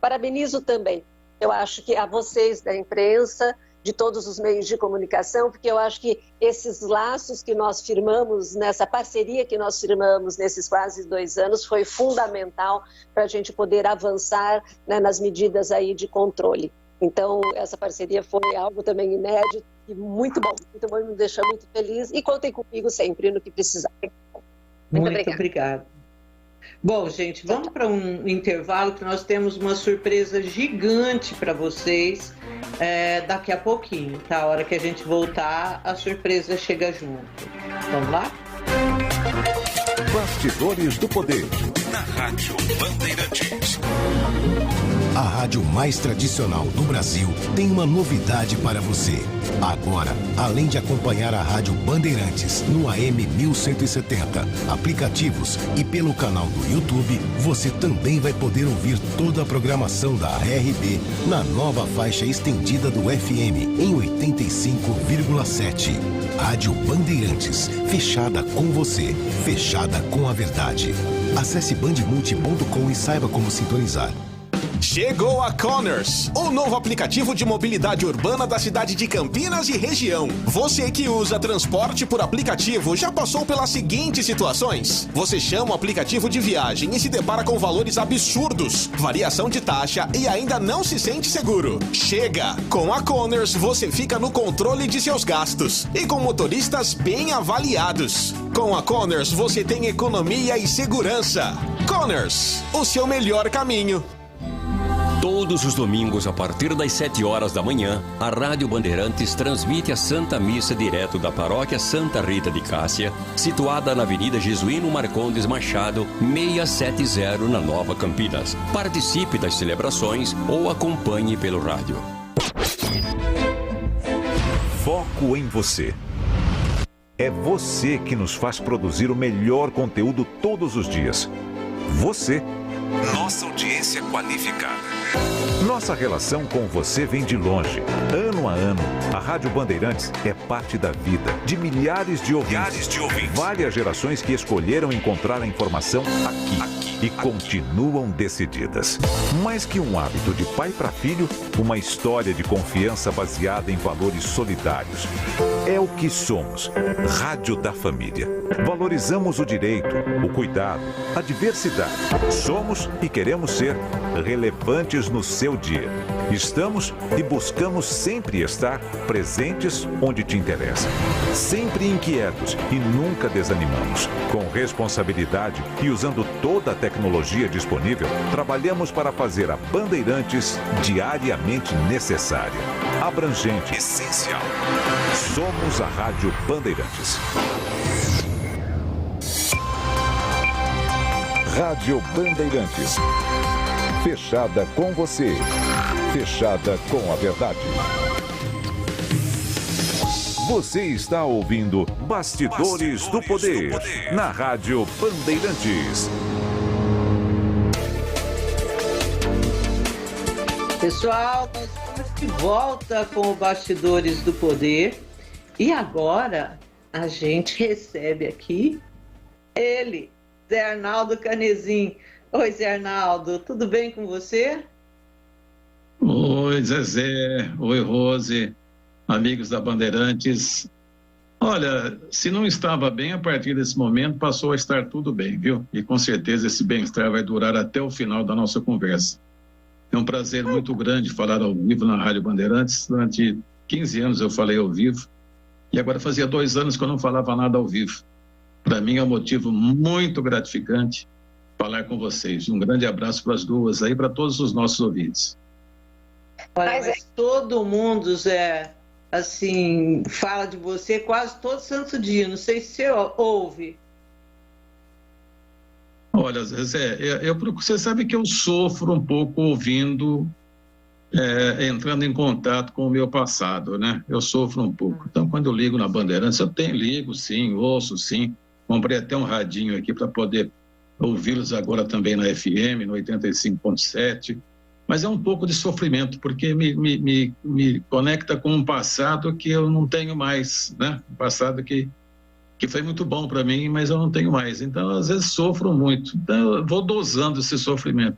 parabenizo também, eu acho que a vocês da imprensa, de todos os meios de comunicação, porque eu acho que esses laços que nós firmamos, nessa parceria que nós firmamos nesses quase 2 anos, foi fundamental para a gente poder avançar, né, nas medidas aí de controle. Então, essa parceria foi algo também inédito e muito bom, me deixa muito feliz e contem comigo sempre no que precisar. Muito obrigada. Bom, gente, vamos para um intervalo que nós temos uma surpresa gigante para vocês daqui a pouquinho, tá? A hora que a gente voltar, a surpresa chega junto. Vamos lá? Bastidores do Poder, na Rádio Bandeirantes. A rádio mais tradicional do Brasil tem uma novidade para você. Agora, além de acompanhar a Rádio Bandeirantes no AM 1170, aplicativos e pelo canal do YouTube, você também vai poder ouvir toda a programação da RB na nova faixa estendida do FM em 85,7. Rádio Bandeirantes, fechada com você, fechada com a verdade. Acesse bandmulti.com e saiba como sintonizar. Chegou a Conners, o novo aplicativo de mobilidade urbana da cidade de Campinas e região. Você que usa transporte por aplicativo já passou pelas seguintes situações. Você chama o aplicativo de viagem e se depara com valores absurdos, variação de taxa e ainda não se sente seguro. Chega! Com a Conners você fica no controle de seus gastos e com motoristas bem avaliados. Com a Conners você tem economia e segurança. Conners, o seu melhor caminho. Todos os domingos, a partir das 7 horas da manhã, a Rádio Bandeirantes transmite a Santa Missa direto da Paróquia Santa Rita de Cássia, situada na Avenida Jesuíno Marcondes Machado, 670, na Nova Campinas. Participe das celebrações ou acompanhe pelo rádio. Foco em você. É você que nos faz produzir o melhor conteúdo todos os dias. Você, nossa audiência qualificada. Nossa relação com você vem de longe. Ano a ano, a Rádio Bandeirantes é parte da vida de milhares de ouvintes. Várias gerações que escolheram encontrar a informação aqui e continuam decididas. Mais que um hábito de pai para filho, uma história de confiança baseada em valores solidários. É o que somos. Rádio da Família. Valorizamos o direito, o cuidado, a diversidade. Somos e queremos ser relevantes no seu dia. Estamos e buscamos sempre estar presentes onde te interessa. Sempre inquietos e nunca desanimamos. Com responsabilidade e usando toda a tecnologia disponível, trabalhamos para fazer a Bandeirantes diariamente necessária, abrangente, essencial. Somos a Rádio Bandeirantes. Rádio Bandeirantes. Fechada com você. Fechada com a verdade. Você está ouvindo Bastidores do Poder, na Rádio Bandeirantes. Pessoal, nós estamos de volta com o Bastidores do Poder. E agora a gente recebe aqui ele, Zé Arnaldo Canezin. Oi, Zé Arnaldo, tudo bem com você? Oi, Zezé. Oi, Rose. Amigos da Bandeirantes. Olha, se não estava bem, a partir desse momento passou a estar tudo bem, viu? E com certeza esse bem-estar vai durar até o final da nossa conversa. É um prazer muito grande falar ao vivo na Rádio Bandeirantes. Durante 15 anos eu falei ao vivo e agora fazia 2 anos que eu não falava nada ao vivo. Para mim é um motivo muito gratificante falar com vocês. Um grande abraço para as duas aí, para todos os nossos ouvintes. Olha, mas todo mundo, Zé, assim, fala de você quase todo santo dia. Não sei se você ouve. Olha, Zé, você sabe que eu sofro um pouco ouvindo, entrando em contato com o meu passado, né? Eu sofro um pouco. Então, quando eu ligo na Bandeirantes, ligo sim, ouço sim. Comprei até um radinho aqui para poder ouvi-los agora também na FM, no 85.7. Mas é um pouco de sofrimento, porque me conecta com um passado que eu não tenho mais, né? Um passado que foi muito bom para mim, mas eu não tenho mais. Então, às vezes, sofro muito. Então, eu vou dosando esse sofrimento.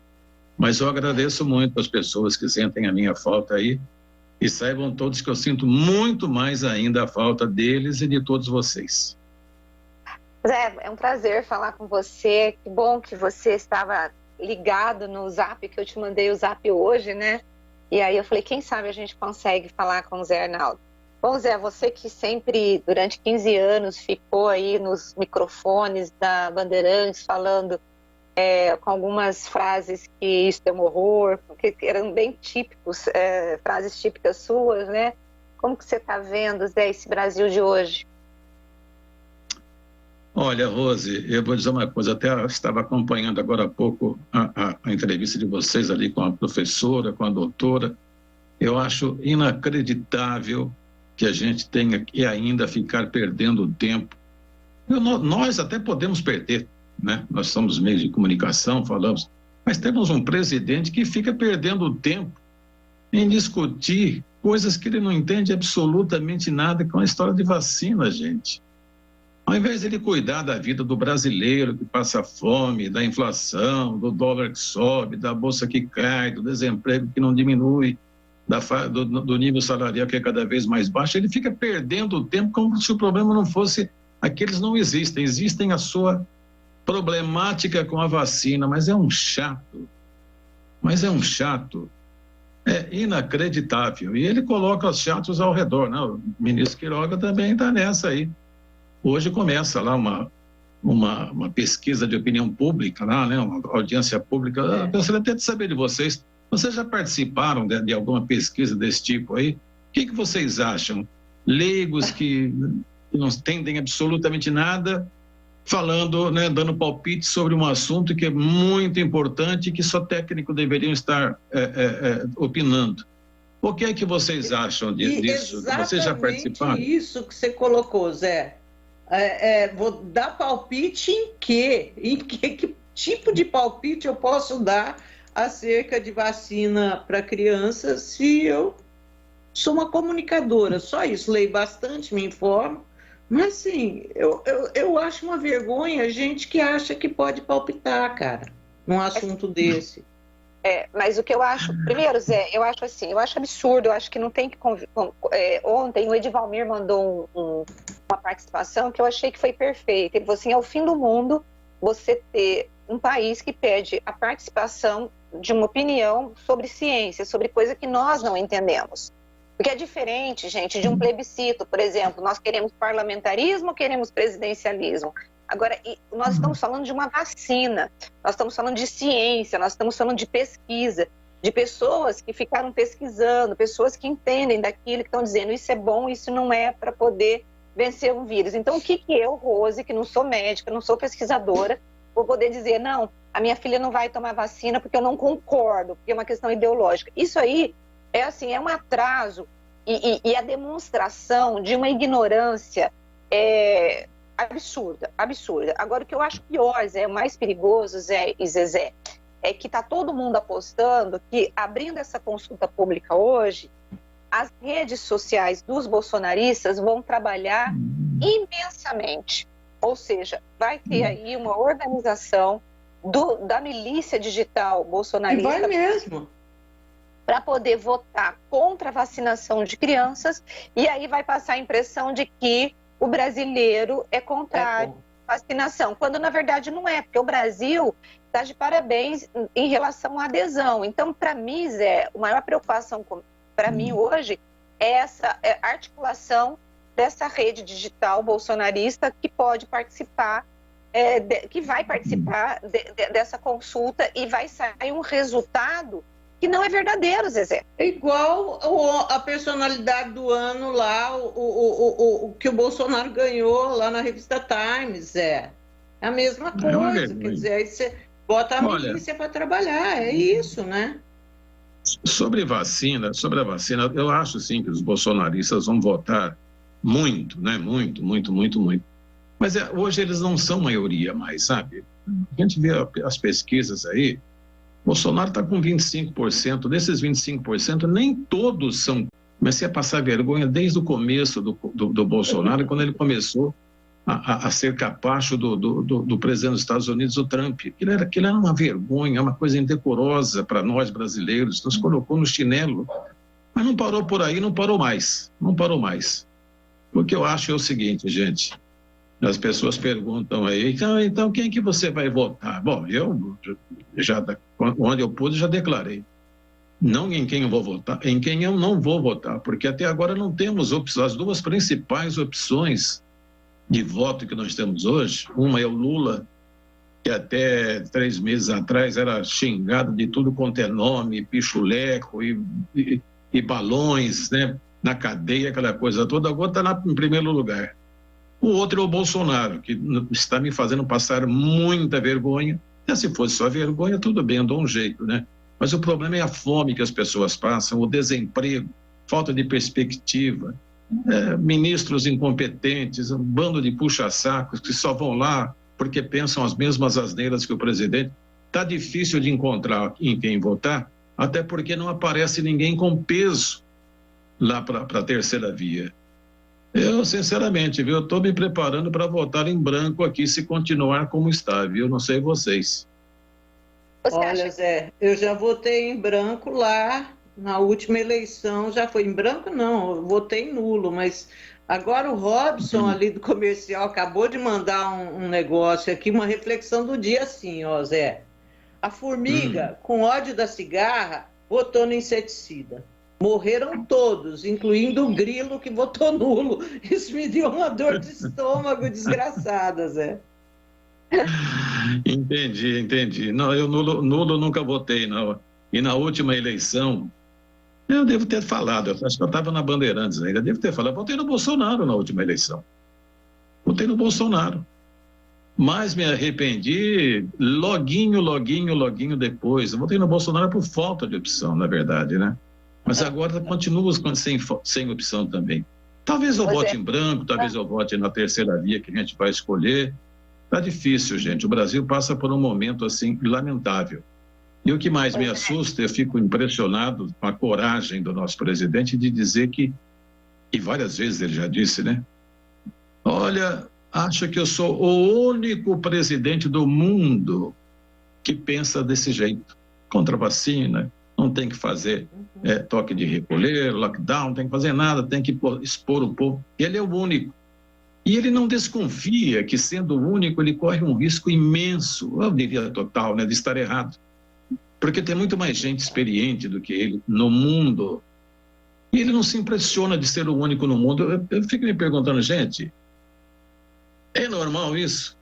Mas eu agradeço muito as pessoas que sentem a minha falta aí e saibam todos que eu sinto muito mais ainda a falta deles e de todos vocês. Zé, é um prazer falar com você. Que bom que você estava ligado no Zap, que eu te mandei o Zap hoje, né? E aí eu falei, quem sabe a gente consegue falar com o Zé Arnaldo. Bom, Zé, você que sempre, durante 15 anos, ficou aí nos microfones da Bandeirantes falando com algumas frases que isso é um horror, porque eram bem típicos, frases típicas suas, né? Como que você está vendo, Zé, esse Brasil de hoje? Olha, Rose, eu vou dizer uma coisa, até eu estava acompanhando agora há pouco a entrevista de vocês ali com a professora, com a doutora. Eu acho inacreditável que a gente tenha que ainda ficar perdendo tempo. Nós até podemos perder, né? Nós somos meios de comunicação, falamos, mas temos um presidente que fica perdendo tempo em discutir coisas que ele não entende absolutamente nada com a história de vacina, gente. Ao invés de ele cuidar da vida do brasileiro que passa fome, da inflação, do dólar que sobe, da bolsa que cai, do desemprego que não diminui, do nível salarial que é cada vez mais baixo, ele fica perdendo o tempo como se o problema não fosse aqueles não existem. Existem a sua problemática com a vacina, mas é um chato. É inacreditável. E ele coloca os chatos ao redor, né? O ministro Queiroga também está nessa aí. Hoje começa lá uma pesquisa de opinião pública, lá, né? Uma audiência pública. Eu gostaria até de saber de vocês. Vocês já participaram de alguma pesquisa desse tipo aí? O que vocês acham? Leigos que não entendem absolutamente nada, falando, né, dando palpite sobre um assunto que é muito importante e que só técnicos deveriam estar opinando. O que é que vocês acham disso? Vocês já participaram? Isso que você colocou, Zé. vou dar palpite em quê? Que tipo de palpite eu posso dar acerca de vacina para crianças se eu sou uma comunicadora? Só isso, leio bastante, me informo, mas sim, eu acho uma vergonha a gente que acha que pode palpitar, cara, num assunto desse. Mas o que eu acho, primeiro, Zé, eu acho absurdo, eu acho que não tem que... ontem o Edivalmir mandou uma participação que eu achei que foi perfeita. Ele falou assim, é o fim do mundo você ter um país que pede a participação de uma opinião sobre ciência, sobre coisa que nós não entendemos. Porque é diferente, gente, de um plebiscito, por exemplo, nós queremos parlamentarismo ou queremos presidencialismo? Agora, nós estamos falando de uma vacina, nós estamos falando de ciência, nós estamos falando de pesquisa, de pessoas que ficaram pesquisando, pessoas que entendem daquilo, que estão dizendo isso é bom, isso não é, para poder vencer um vírus. Então, o que eu, Rose, que não sou médica, não sou pesquisadora, vou poder dizer, não, a minha filha não vai tomar vacina porque eu não concordo, porque é uma questão ideológica. Isso aí é um atraso e a demonstração de uma ignorância absurda. Agora, o que eu acho pior, Zé, o mais perigoso, Zé e Zezé, é que está todo mundo apostando que, abrindo essa consulta pública hoje, as redes sociais dos bolsonaristas vão trabalhar imensamente. Ou seja, vai ter aí uma organização da milícia digital bolsonarista. E vai mesmo. Para poder votar contra a vacinação de crianças, e aí vai passar a impressão de que o brasileiro é contrário à vacinação, quando na verdade não é, porque o Brasil está de parabéns em relação à adesão. Então, para mim, Zé, a maior preocupação para mim hoje é essa articulação dessa rede digital bolsonarista que pode participar, que vai participar dessa consulta, e vai sair um resultado que não é verdadeiro, Zezé. É igual a personalidade do ano lá, o que o Bolsonaro ganhou lá na revista Times, É a mesma coisa, quer dizer, aí você bota a milícia para trabalhar, é isso, né? Sobre a vacina, eu acho sim que os bolsonaristas vão votar muito, né? Muito. Mas hoje eles não são maioria mais, sabe? A gente vê as pesquisas aí, Bolsonaro está com 25%, desses 25%, nem todos são. Comecei a passar vergonha desde o começo do Bolsonaro, quando ele começou a ser capacho do presidente dos Estados Unidos, o Trump. Aquilo era uma vergonha, uma coisa indecorosa para nós brasileiros, nos colocou no chinelo. Mas não parou por aí, não parou mais. O que eu acho é o seguinte, gente, as pessoas perguntam aí, então quem que você vai votar? Bom, eu já, onde eu pude, já declarei. Não em quem eu vou votar, em quem eu não vou votar, porque até agora não temos as duas principais opções de voto que nós temos hoje. Uma é o Lula, que até 3 meses atrás era xingado de tudo quanto é nome, pichuleco e balões, né, na cadeia, aquela coisa toda, agora está em primeiro lugar. O outro é o Bolsonaro, que está me fazendo passar muita vergonha. E se fosse só vergonha, tudo bem, eu dou um jeito, né? Mas o problema é a fome que as pessoas passam, o desemprego, falta de perspectiva, ministros incompetentes, um bando de puxa-sacos que só vão lá porque pensam as mesmas asneiras que o presidente. Está difícil de encontrar em quem votar, até porque não aparece ninguém com peso lá para a terceira via. Eu, sinceramente, viu, estou me preparando para votar em branco aqui, se continuar como está, viu? Não sei vocês. Olha, Zé, eu já votei em branco lá na última eleição. Já foi em branco? Não, eu votei em nulo, mas agora o Robson ali do comercial acabou de mandar um negócio aqui, uma reflexão do dia assim, ó, Zé. A formiga, com ódio da cigarra, votou no inseticida. Morreram todos, incluindo o grilo que votou nulo. Isso me deu uma dor de estômago desgraçada, Zé. Entendi. Não, eu nulo nunca votei, não. E na última eleição, eu devo ter falado, eu acho que eu estava na Bandeirantes ainda, devo ter falado, votei no Bolsonaro na última eleição. Votei no Bolsonaro. Mas me arrependi loguinho depois. Eu votei no Bolsonaro por falta de opção, na verdade, né? Mas agora continuo sem opção também. Talvez eu vote em branco, talvez eu vote na terceira via que a gente vai escolher. Tá difícil, gente. O Brasil passa por um momento, assim, lamentável. E o que mais me assusta, eu fico impressionado com a coragem do nosso presidente de dizer que, e várias vezes ele já disse, né? Olha, acha que eu sou o único presidente do mundo que pensa desse jeito, contra a vacina, não tem que fazer toque de recolher, lockdown, não tem que fazer nada, tem que expor o povo. Ele é o único. E ele não desconfia que, sendo o único, ele corre um risco imenso, eu diria total, né, de estar errado. Porque tem muito mais gente experiente do que ele no mundo. E ele não se impressiona de ser o único no mundo. Eu fico me perguntando, gente, é normal isso?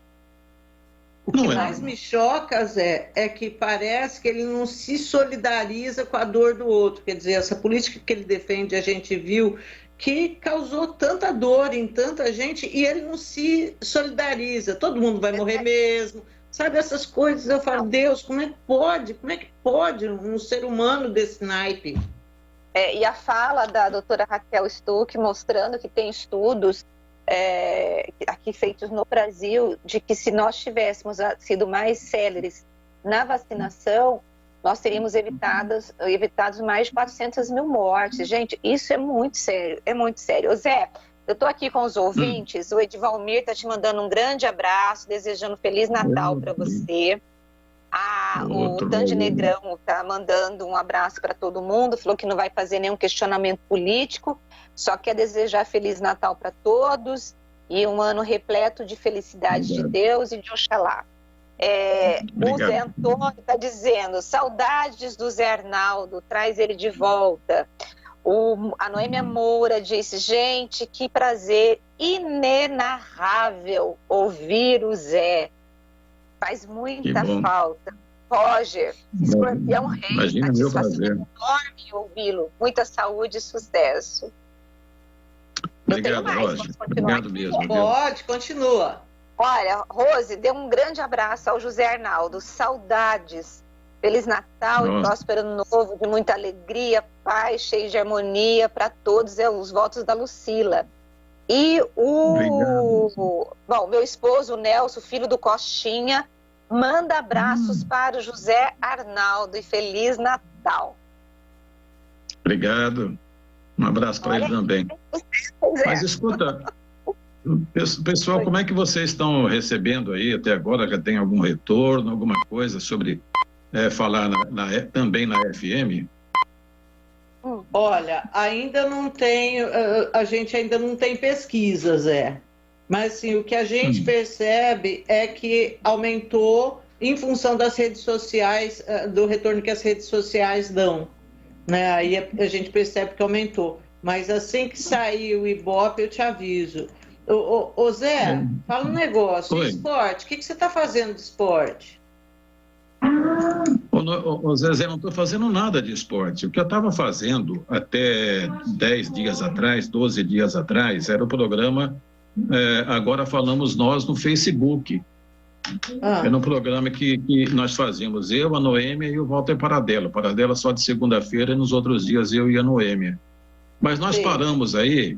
O que mais me choca, Zé, é que parece que ele não se solidariza com a dor do outro. Quer dizer, essa política que ele defende, a gente viu que causou tanta dor em tanta gente e ele não se solidariza. Todo mundo vai morrer mesmo. Sabe, essas coisas, eu falo, Deus, como é que pode um ser humano desse naipe? E a fala da doutora Raquel Stuck mostrando que tem estudos aqui feitos no Brasil de que se nós tivéssemos sido mais céleres na vacinação, nós teríamos evitado mais de 400 mil mortes. Gente, isso é muito sério, é muito sério. Ô Zé, eu estou aqui com os ouvintes, o Edvalmir está te mandando um grande abraço, desejando Feliz Natal para você. O Tandy Negrão está mandando um abraço para todo mundo, falou que não vai fazer nenhum questionamento político, só quer desejar Feliz Natal para todos e um ano repleto de felicidade de Deus e de Oxalá. O Zé Antônio está dizendo, saudades do Zé Arnaldo, traz ele de volta. A Noêmia Moura disse, gente, que prazer inenarrável ouvir o Zé. Faz muita falta. Roger, Escorpião Rei, imagina, meu prazer. Enorme ouvi-lo. Muita saúde e sucesso. Obrigado, Roger. Obrigado mesmo. Pode, continua. Olha, Rose, dê um grande abraço ao José Arnaldo. Saudades. Feliz Natal e próspero ano novo, de muita alegria, paz, cheio de harmonia para todos. Os votos da Lucila. E meu esposo, o Nelson, filho do Costinha, manda abraços para o José Arnaldo e Feliz Natal. Obrigado. Um abraço para ele também. Mas escuta, pessoal, como é que vocês estão recebendo aí até agora? Já tem algum retorno, alguma coisa sobre falar também na FM? Olha, ainda não tem, a gente ainda não tem pesquisas, mas assim, o que a gente percebe é que aumentou em função das redes sociais, do retorno que as redes sociais dão, né? Aí a gente percebe que aumentou, mas assim que sair o Ibope eu te aviso. Ô Zé, fala um negócio, esporte, o que você está fazendo de esporte? Ô Zezé, não estou fazendo nada de esporte. O que eu estava fazendo até 10 dias atrás, 12 dias atrás, era o programa Agora Falamos Nós no Facebook. Era um programa que nós fazíamos, eu, a Noêmia e o Walter Paradela. Paradela só de segunda-feira e nos outros dias eu e a Noêmia. Mas nós paramos aí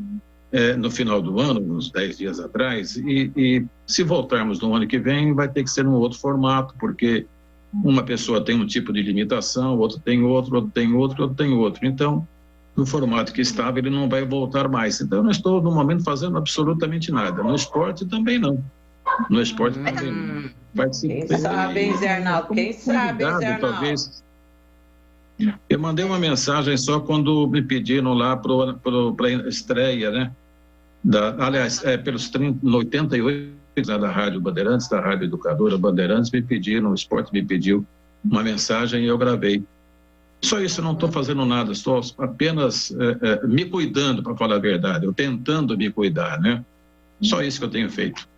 no final do ano, uns 10 dias atrás, e se voltarmos no ano que vem, vai ter que ser um outro formato, porque uma pessoa tem um tipo de limitação, outro tem outro, outro tem outro, outro tem outro. Então, no formato que estava, ele não vai voltar mais. Então, eu não estou, no momento, fazendo absolutamente nada. No esporte, também não. No esporte, também não. Quem sabe, hein, Zé Arnaldo? Quem sabe, hein, Zé Arnaldo? Talvez. Eu mandei uma mensagem só quando me pediram lá para a estreia, né? Aliás, pelos 88 da Rádio Bandeirantes, da Rádio Educadora Bandeirantes, me pediram, o esporte me pediu uma mensagem e eu gravei. Só isso, eu não estou fazendo nada, estou apenas me cuidando, para falar a verdade, eu tentando me cuidar, né? Só isso que eu tenho feito.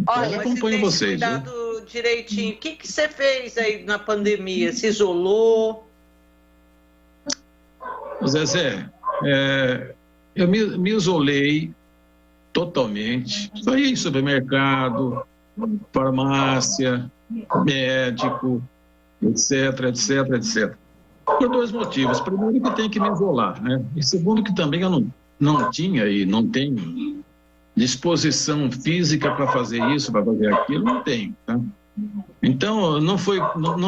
Olha, eu acompanho vocês. Cuidado direitinho. O que você fez aí na pandemia? Se isolou? Zezé, eu me isolei totalmente. Só ia em supermercado, farmácia, médico, etc, etc, etc. Por dois motivos. Primeiro, que tem que me isolar, né? E segundo, que também eu não tinha e não tenho disposição física para fazer isso, para fazer aquilo, não tenho, tá? Então, não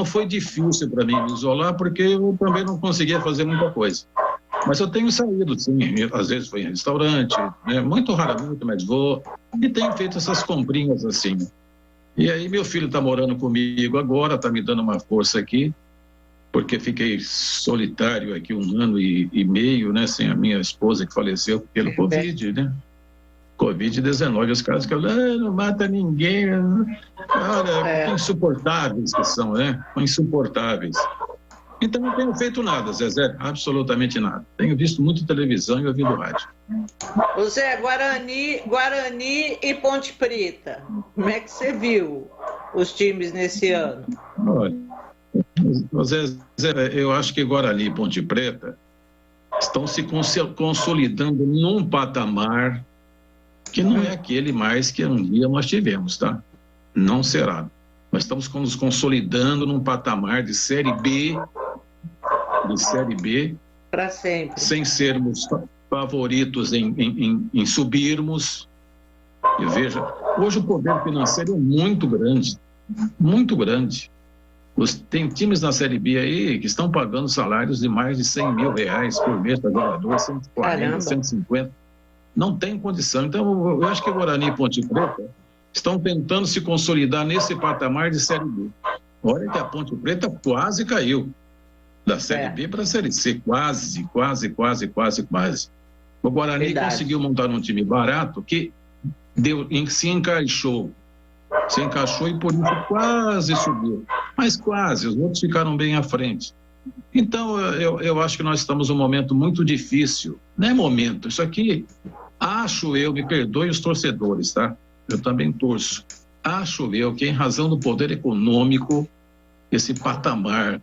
foi difícil para mim me isolar, porque eu também não conseguia fazer muita coisa. Mas eu tenho saído, sim, às vezes vou em restaurante, né? Muito raramente, mas vou, e tenho feito essas comprinhas assim. E aí meu filho está morando comigo agora, está me dando uma força aqui, porque fiquei solitário aqui 1 ano e meio, né, sem a minha esposa que faleceu pelo Covid, né? Covid-19, os caras ficam, não mata ninguém. Olha, que insuportáveis que são, né? Insuportáveis. Então não tenho feito nada, Zezé, absolutamente nada. Tenho visto muito televisão e ouvido rádio. O Zé, Guarani e Ponte Preta, como é que você viu os times nesse ano? Olha, Zé, eu acho que Guarani e Ponte Preta estão se consolidando num patamar que não é aquele mais que um dia nós tivemos, tá? Não será. Nós estamos nos consolidando num patamar de Série B, para sempre, sem sermos favoritos em subirmos. E veja, hoje o poder financeiro é muito grande, muito grande. Tem times na Série B aí que estão pagando salários de mais de R$100 mil por mês para jogador, 140, 150. Não tem condição. Então, eu acho que o Guarani e Ponte Preta estão tentando se consolidar nesse patamar de Série B. Olha que a Ponte Preta quase caiu da Série B para a Série C. Quase. O Guarani conseguiu montar um time barato que se encaixou e por isso quase subiu. Mas quase, os outros ficaram bem à frente. Então, eu acho que nós estamos num momento muito difícil. Não é momento, isso aqui, acho eu, me perdoe os torcedores, tá? Eu também torço. Acho eu que, em razão do poder econômico, esse patamar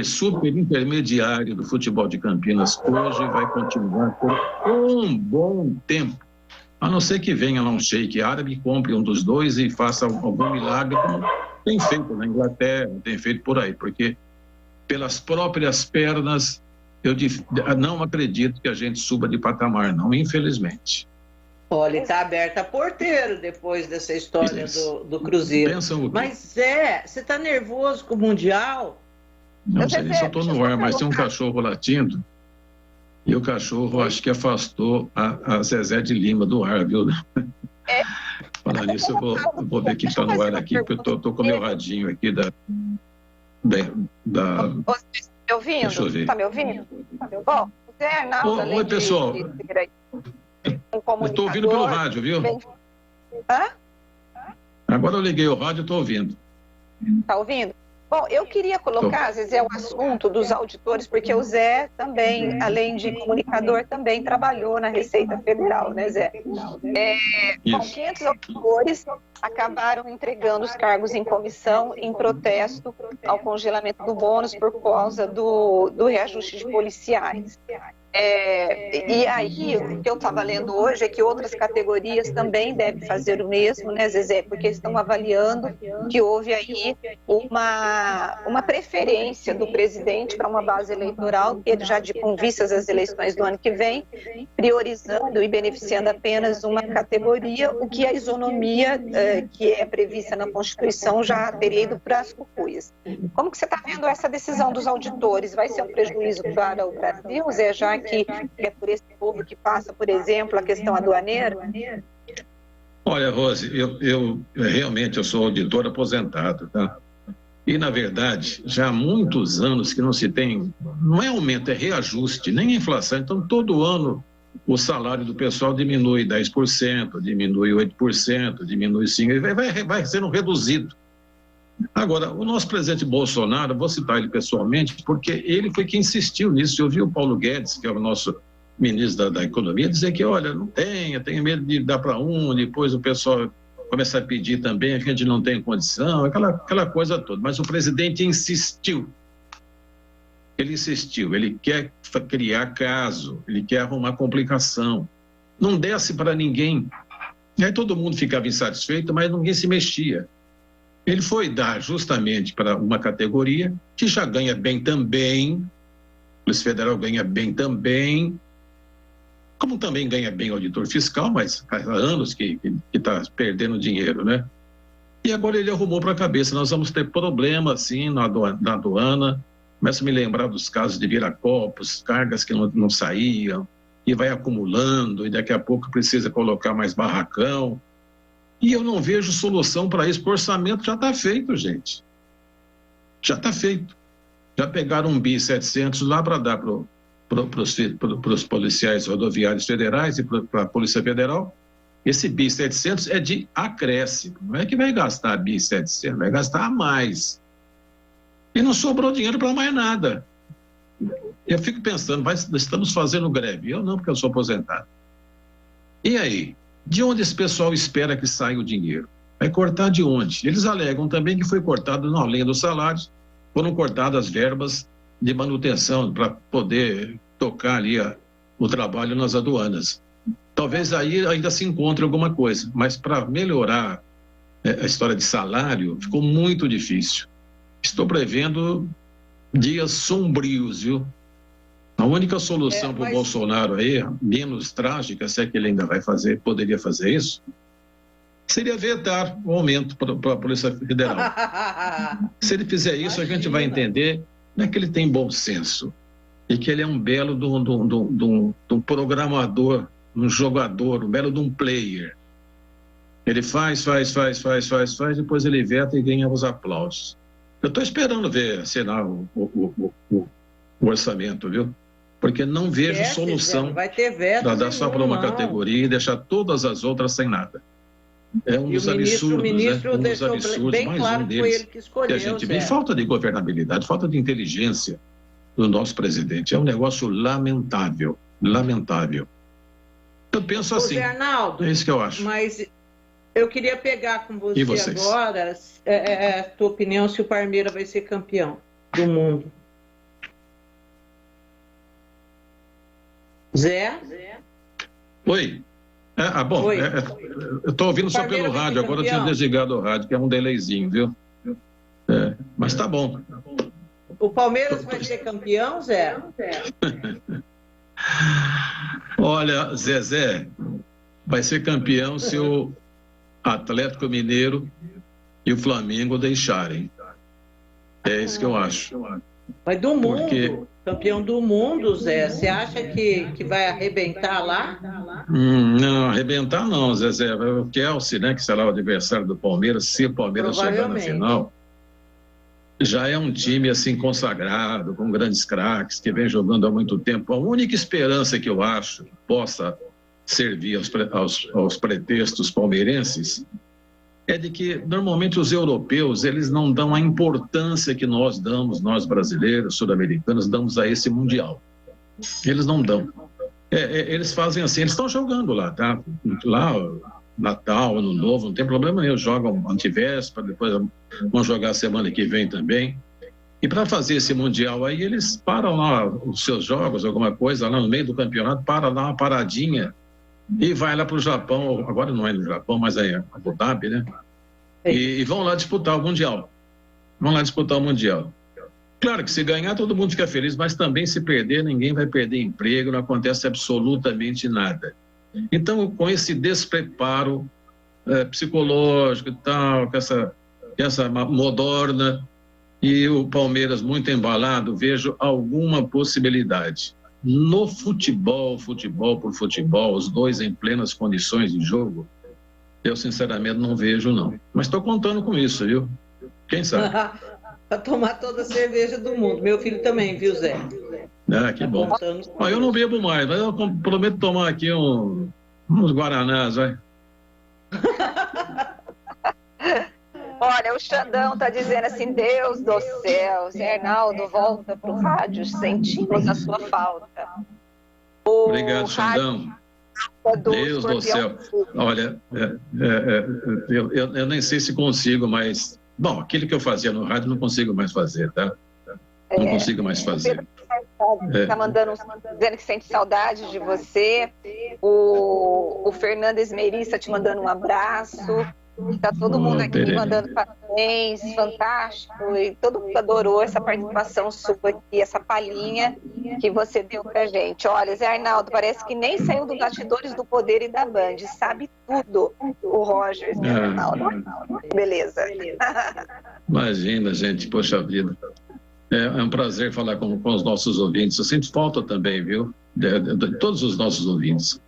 super intermediário do futebol de Campinas hoje vai continuar por um bom tempo. A não ser que venha lá um sheik árabe, compre um dos dois e faça algum milagre, como tem feito na Inglaterra, tem feito por aí, porque pelas próprias pernas, eu não acredito que a gente suba de patamar, não, infelizmente. Olha, está aberta a porteiro depois dessa história do Cruzeiro. Mas, Zé, você está nervoso com o Mundial? Não sei nem se eu estou no ar, mas tem um cachorro latindo. E o cachorro, acho que afastou a Zezé de Lima do ar, viu? Falar nisso, eu vou ver quem está no ar aqui, porque eu estou com o meu radinho aqui da... Você está me ouvindo? Deixa eu ver. Está me ouvindo? Bom, o Zé Arnaldo, oi, pessoal. Eu estou ouvindo pelo rádio, viu? Hã? Agora eu liguei o rádio e estou ouvindo. Está ouvindo? Bom, eu queria colocar, às vezes, o assunto dos auditores, porque o Zé também, além de comunicador, também trabalhou na Receita Federal, né, Zé? 500 auditores acabaram entregando os cargos em comissão em protesto ao congelamento do bônus por causa do reajuste de policiais. E aí, o que eu estava lendo hoje é que outras categorias também devem fazer o mesmo, né, Zezé? Porque estão avaliando que houve aí uma preferência do presidente para uma base eleitoral, ele já com vistas às eleições do ano que vem, priorizando e beneficiando apenas uma categoria, o que a isonomia que é prevista na Constituição já teria ido para as cucuias. Como que você está vendo essa decisão dos auditores? Vai ser um prejuízo para o Brasil, Zé, já que é por esse povo que passa, por exemplo, a questão aduaneira? Olha, Rose, eu realmente sou auditor aposentado, tá? E, na verdade, já há muitos anos que não se tem, não é aumento, é reajuste, nem inflação. Então, todo ano o salário do pessoal diminui 10%, diminui 8%, diminui 5%, vai sendo reduzido. Agora, o nosso presidente Bolsonaro, vou citar ele pessoalmente, porque ele foi quem insistiu nisso. Eu vi o Paulo Guedes, que é o nosso ministro da Economia, dizer que, olha, não tenho medo de dar para depois o pessoal começar a pedir também, a gente não tem condição, aquela coisa toda. Mas o presidente insistiu. Ele insistiu, ele quer criar caso, ele quer arrumar complicação. Não desce para ninguém. Aí todo mundo ficava insatisfeito, mas ninguém se mexia. Ele foi dar justamente para uma categoria que já ganha bem também, o Polícia Federal ganha bem também, como também ganha bem o auditor fiscal, mas há anos que está perdendo dinheiro, né? E agora ele arrumou para a cabeça, nós vamos ter problema, assim, na aduana. Começo a me lembrar dos casos de viracopos, cargas que não saíam, e vai acumulando, e daqui a pouco precisa colocar mais barracão. E eu não vejo solução para isso, porque o orçamento já está feito, gente. Já está feito. Já pegaram 1.700 lá para dar para os policiais rodoviários federais e para a Polícia Federal. Esse 1.700 é de acréscimo, não é que vai gastar 1.700, vai gastar a mais. E não sobrou dinheiro para mais nada. Eu fico pensando, estamos fazendo greve. Eu não, porque eu sou aposentado. E aí? De onde esse pessoal espera que saia o dinheiro? Vai cortar de onde? Eles alegam também que foi cortado, não, além dos salários, foram cortadas verbas de manutenção para poder tocar ali o trabalho nas aduanas. Talvez aí ainda se encontre alguma coisa, mas para melhorar a história de salário, ficou muito difícil. Estou prevendo dias sombrios, viu? A única solução para o Bolsonaro aí, menos trágica, se é que ele ainda poderia fazer isso, seria vetar o aumento para a Polícia Federal. Se ele fizer isso, a gente vai entender, não é que ele tem bom senso, e que ele é um belo de um programador, um jogador, um belo de um player. Ele faz, depois ele veta e ganha os aplausos. Eu estou esperando ver assinar o orçamento, viu? Porque não vejo solução para dar só para uma categoria e deixar todas as outras sem nada. É um dos absurdos, né? Um dos absurdos, bem mais claro um deles. Foi ele que escolheu, que a gente vê falta de governabilidade, falta de inteligência do nosso presidente. É um negócio lamentável, lamentável. Eu penso assim, José Arnaldo, é isso que eu acho. Mas eu queria pegar com você agora a tua opinião se o Palmeiras vai ser campeão do mundo. Zé? Oi. Bom, Oi. Eu estou ouvindo só pelo rádio, agora eu tinha desligado o rádio, que é um delayzinho, viu? Mas tá bom. O Palmeiras vai ser campeão, Zé? Olha, Zezé, vai ser campeão se o Atlético Mineiro e o Flamengo deixarem. É isso que eu acho. Mas do mundo, campeão do mundo, Zé, você acha que vai arrebentar lá? Não, arrebentar não, Zezé. O Chelsea, né, que será o adversário do Palmeiras, se o Palmeiras chegar na final, já é um time assim consagrado, com grandes craques, que vem jogando há muito tempo. A única esperança que eu acho que possa servir aos pretextos palmeirenses é de que, normalmente, os europeus, eles não dão a importância que nós damos, nós brasileiros, sul-americanos, damos a esse Mundial. Eles não dão. Eles fazem assim, eles estão jogando lá, tá? Lá, Natal, Ano Novo, não tem problema nenhum, jogam antivéspera, depois vão jogar semana que vem também. E para fazer esse Mundial aí, eles param lá os seus jogos, alguma coisa, lá no meio do campeonato, para dar uma paradinha e vai lá para o Japão, agora não é no Japão, mas é Abu Dhabi, né? E vão lá disputar o Mundial. Claro que se ganhar todo mundo fica feliz, mas também se perder, ninguém vai perder emprego, não acontece absolutamente nada. Então, com esse despreparo psicológico e tal, com essa modorna, e o Palmeiras muito embalado, vejo alguma possibilidade. No futebol por futebol, os dois em plenas condições de jogo, eu sinceramente não vejo, não. Mas estou contando com isso, viu? Quem sabe? Para tomar toda a cerveja do mundo. Meu filho também, viu, Zé? Que bom. Eu não bebo mais, mas eu prometo tomar aqui uns Guaranás, vai. Olha, o Xandão tá dizendo assim, Deus do céu, Zé Arnaldo, volta pro rádio, sentimos a sua falta. Obrigado, Xandão. Deus do céu. Olha, eu nem sei se consigo, mas... Bom, aquilo que eu fazia no rádio não consigo mais fazer, tá? Não consigo mais fazer. Tá mandando, dizendo que sente saudade de você. O Fernando Esmerista te mandando um abraço. Tá todo mundo aqui mandando parabéns, fantástico, e todo mundo adorou essa participação sua aqui, essa palhinha que você deu pra gente. Olha, Zé Arnaldo, parece que nem saiu dos bastidores do Poder e da Band, sabe tudo, o Roger, Zé Arnaldo. Beleza. Imagina, gente, poxa vida. É um prazer falar com os nossos ouvintes. Eu sinto falta também, viu? De todos os nossos ouvintes.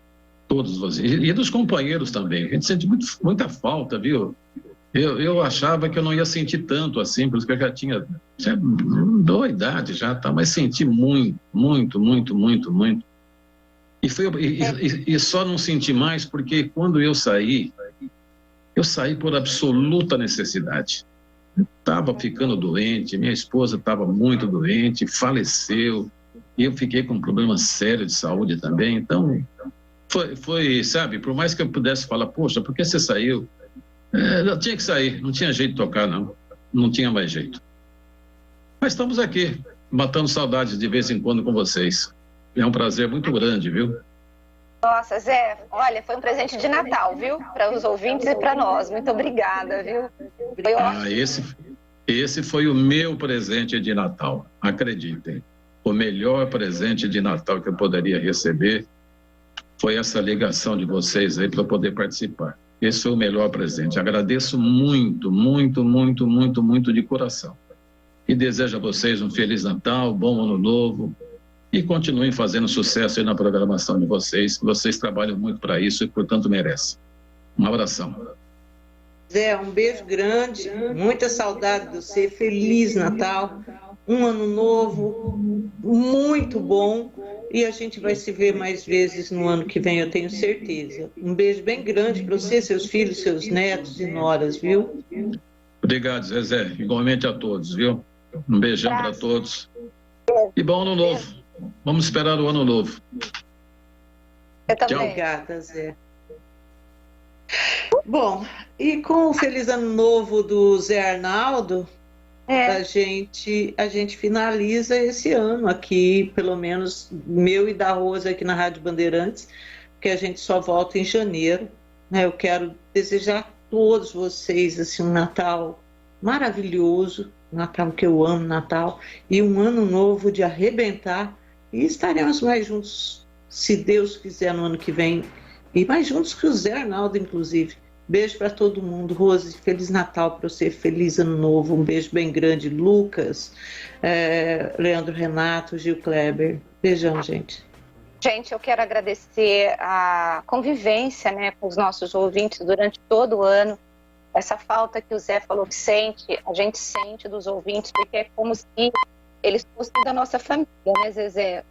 Todos vocês. E dos companheiros também. A gente sente muita falta, viu? Eu achava que eu não ia sentir tanto assim, porque eu já tinha boa idade já, tá? Mas senti muito. E só não senti mais porque quando eu saí por absoluta necessidade. Estava ficando doente, minha esposa estava muito doente, faleceu, e eu fiquei com um problema sério de saúde também. Então, foi, sabe, por mais que eu pudesse falar, poxa, por que você saiu? Eu tinha que sair, não tinha jeito de tocar, não tinha mais jeito. Mas estamos aqui, matando saudades de vez em quando com vocês. É um prazer muito grande, viu? Nossa, Zé, olha, foi um presente de Natal, viu? Para os ouvintes e para nós. Muito obrigada, viu? Esse foi o meu presente de Natal, acreditem. O melhor presente de Natal que eu poderia receber foi essa ligação de vocês aí para eu poder participar. Esse foi o melhor presente. Agradeço muito de coração. E desejo a vocês um Feliz Natal, bom Ano Novo. E continuem fazendo sucesso aí na programação de vocês. Vocês trabalham muito para isso e, portanto, merecem. Um abração. Zé, um beijo grande, muita saudade de você, Feliz Natal, um ano novo, muito bom, e a gente vai se ver mais vezes no ano que vem, eu tenho certeza. Um beijo bem grande para você, seus filhos, seus netos e noras, viu? Obrigado, Zezé, igualmente a todos, viu? Um beijão para todos. E bom ano novo. Vamos esperar o ano novo. Eu também. Tchau. Obrigada, Zé. Bom, e com o Feliz Ano Novo do Zé Arnaldo, a gente finaliza esse ano aqui, pelo menos meu e da Rosa aqui na Rádio Bandeirantes, que a gente só volta em janeiro. Né? Eu quero desejar a todos vocês assim, um Natal maravilhoso, Natal que eu amo, Natal, e um ano novo de arrebentar. E estaremos mais juntos, se Deus quiser, no ano que vem. E mais juntos que o Zé Arnaldo, inclusive. Beijo para todo mundo. Rose, Feliz Natal para você, Feliz Ano Novo. Um beijo bem grande. Lucas, Leandro Renato, Gil Kleber. Beijão, gente. Gente, eu quero agradecer a convivência, né, com os nossos ouvintes durante todo o ano. Essa falta que o Zé falou que sente, a gente sente dos ouvintes, porque é como se eles fossem da nossa família, né, Zezé?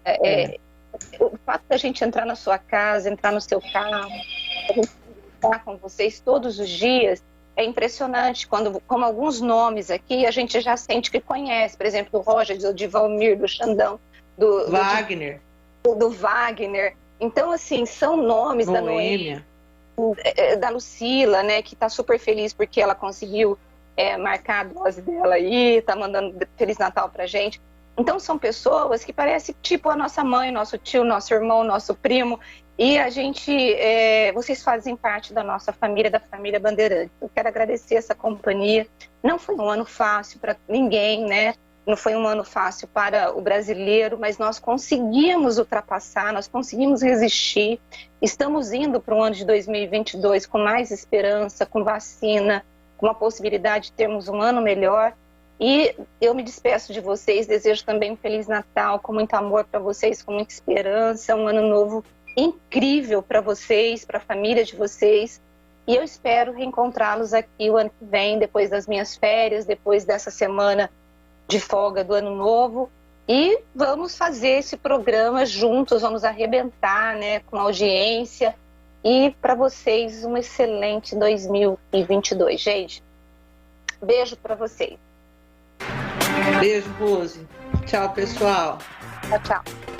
O fato da gente entrar na sua casa, entrar no seu carro, a gente estar com vocês todos os dias, é impressionante. Como alguns nomes aqui, a gente já sente que conhece. Por exemplo, do Roger, do Divalmir, do Xandão, do Wagner. Do Wagner. Então, assim, são nomes da Noêmia, da Lucila, né, que está super feliz porque ela conseguiu marcar a dose dela aí, está mandando Feliz Natal pra gente. Então são pessoas que parecem tipo a nossa mãe, nosso tio, nosso irmão, nosso primo, e a gente, vocês fazem parte da nossa família, da família Bandeirantes. Eu quero agradecer essa companhia. Não foi um ano fácil para ninguém, né? Não foi um ano fácil para o brasileiro, mas nós conseguimos ultrapassar, nós conseguimos resistir. Estamos indo para um ano de 2022 com mais esperança, com vacina, com a possibilidade de termos um ano melhor. E eu me despeço de vocês, desejo também um Feliz Natal, com muito amor para vocês, com muita esperança, um ano novo incrível para vocês, para a família de vocês. E eu espero reencontrá-los aqui o ano que vem, depois das minhas férias, depois dessa semana de folga do Ano Novo. E vamos fazer esse programa juntos, vamos arrebentar, né, com a audiência. E para vocês, um excelente 2022. Gente, beijo para vocês. Beijo, Rose. Tchau, pessoal. Tchau.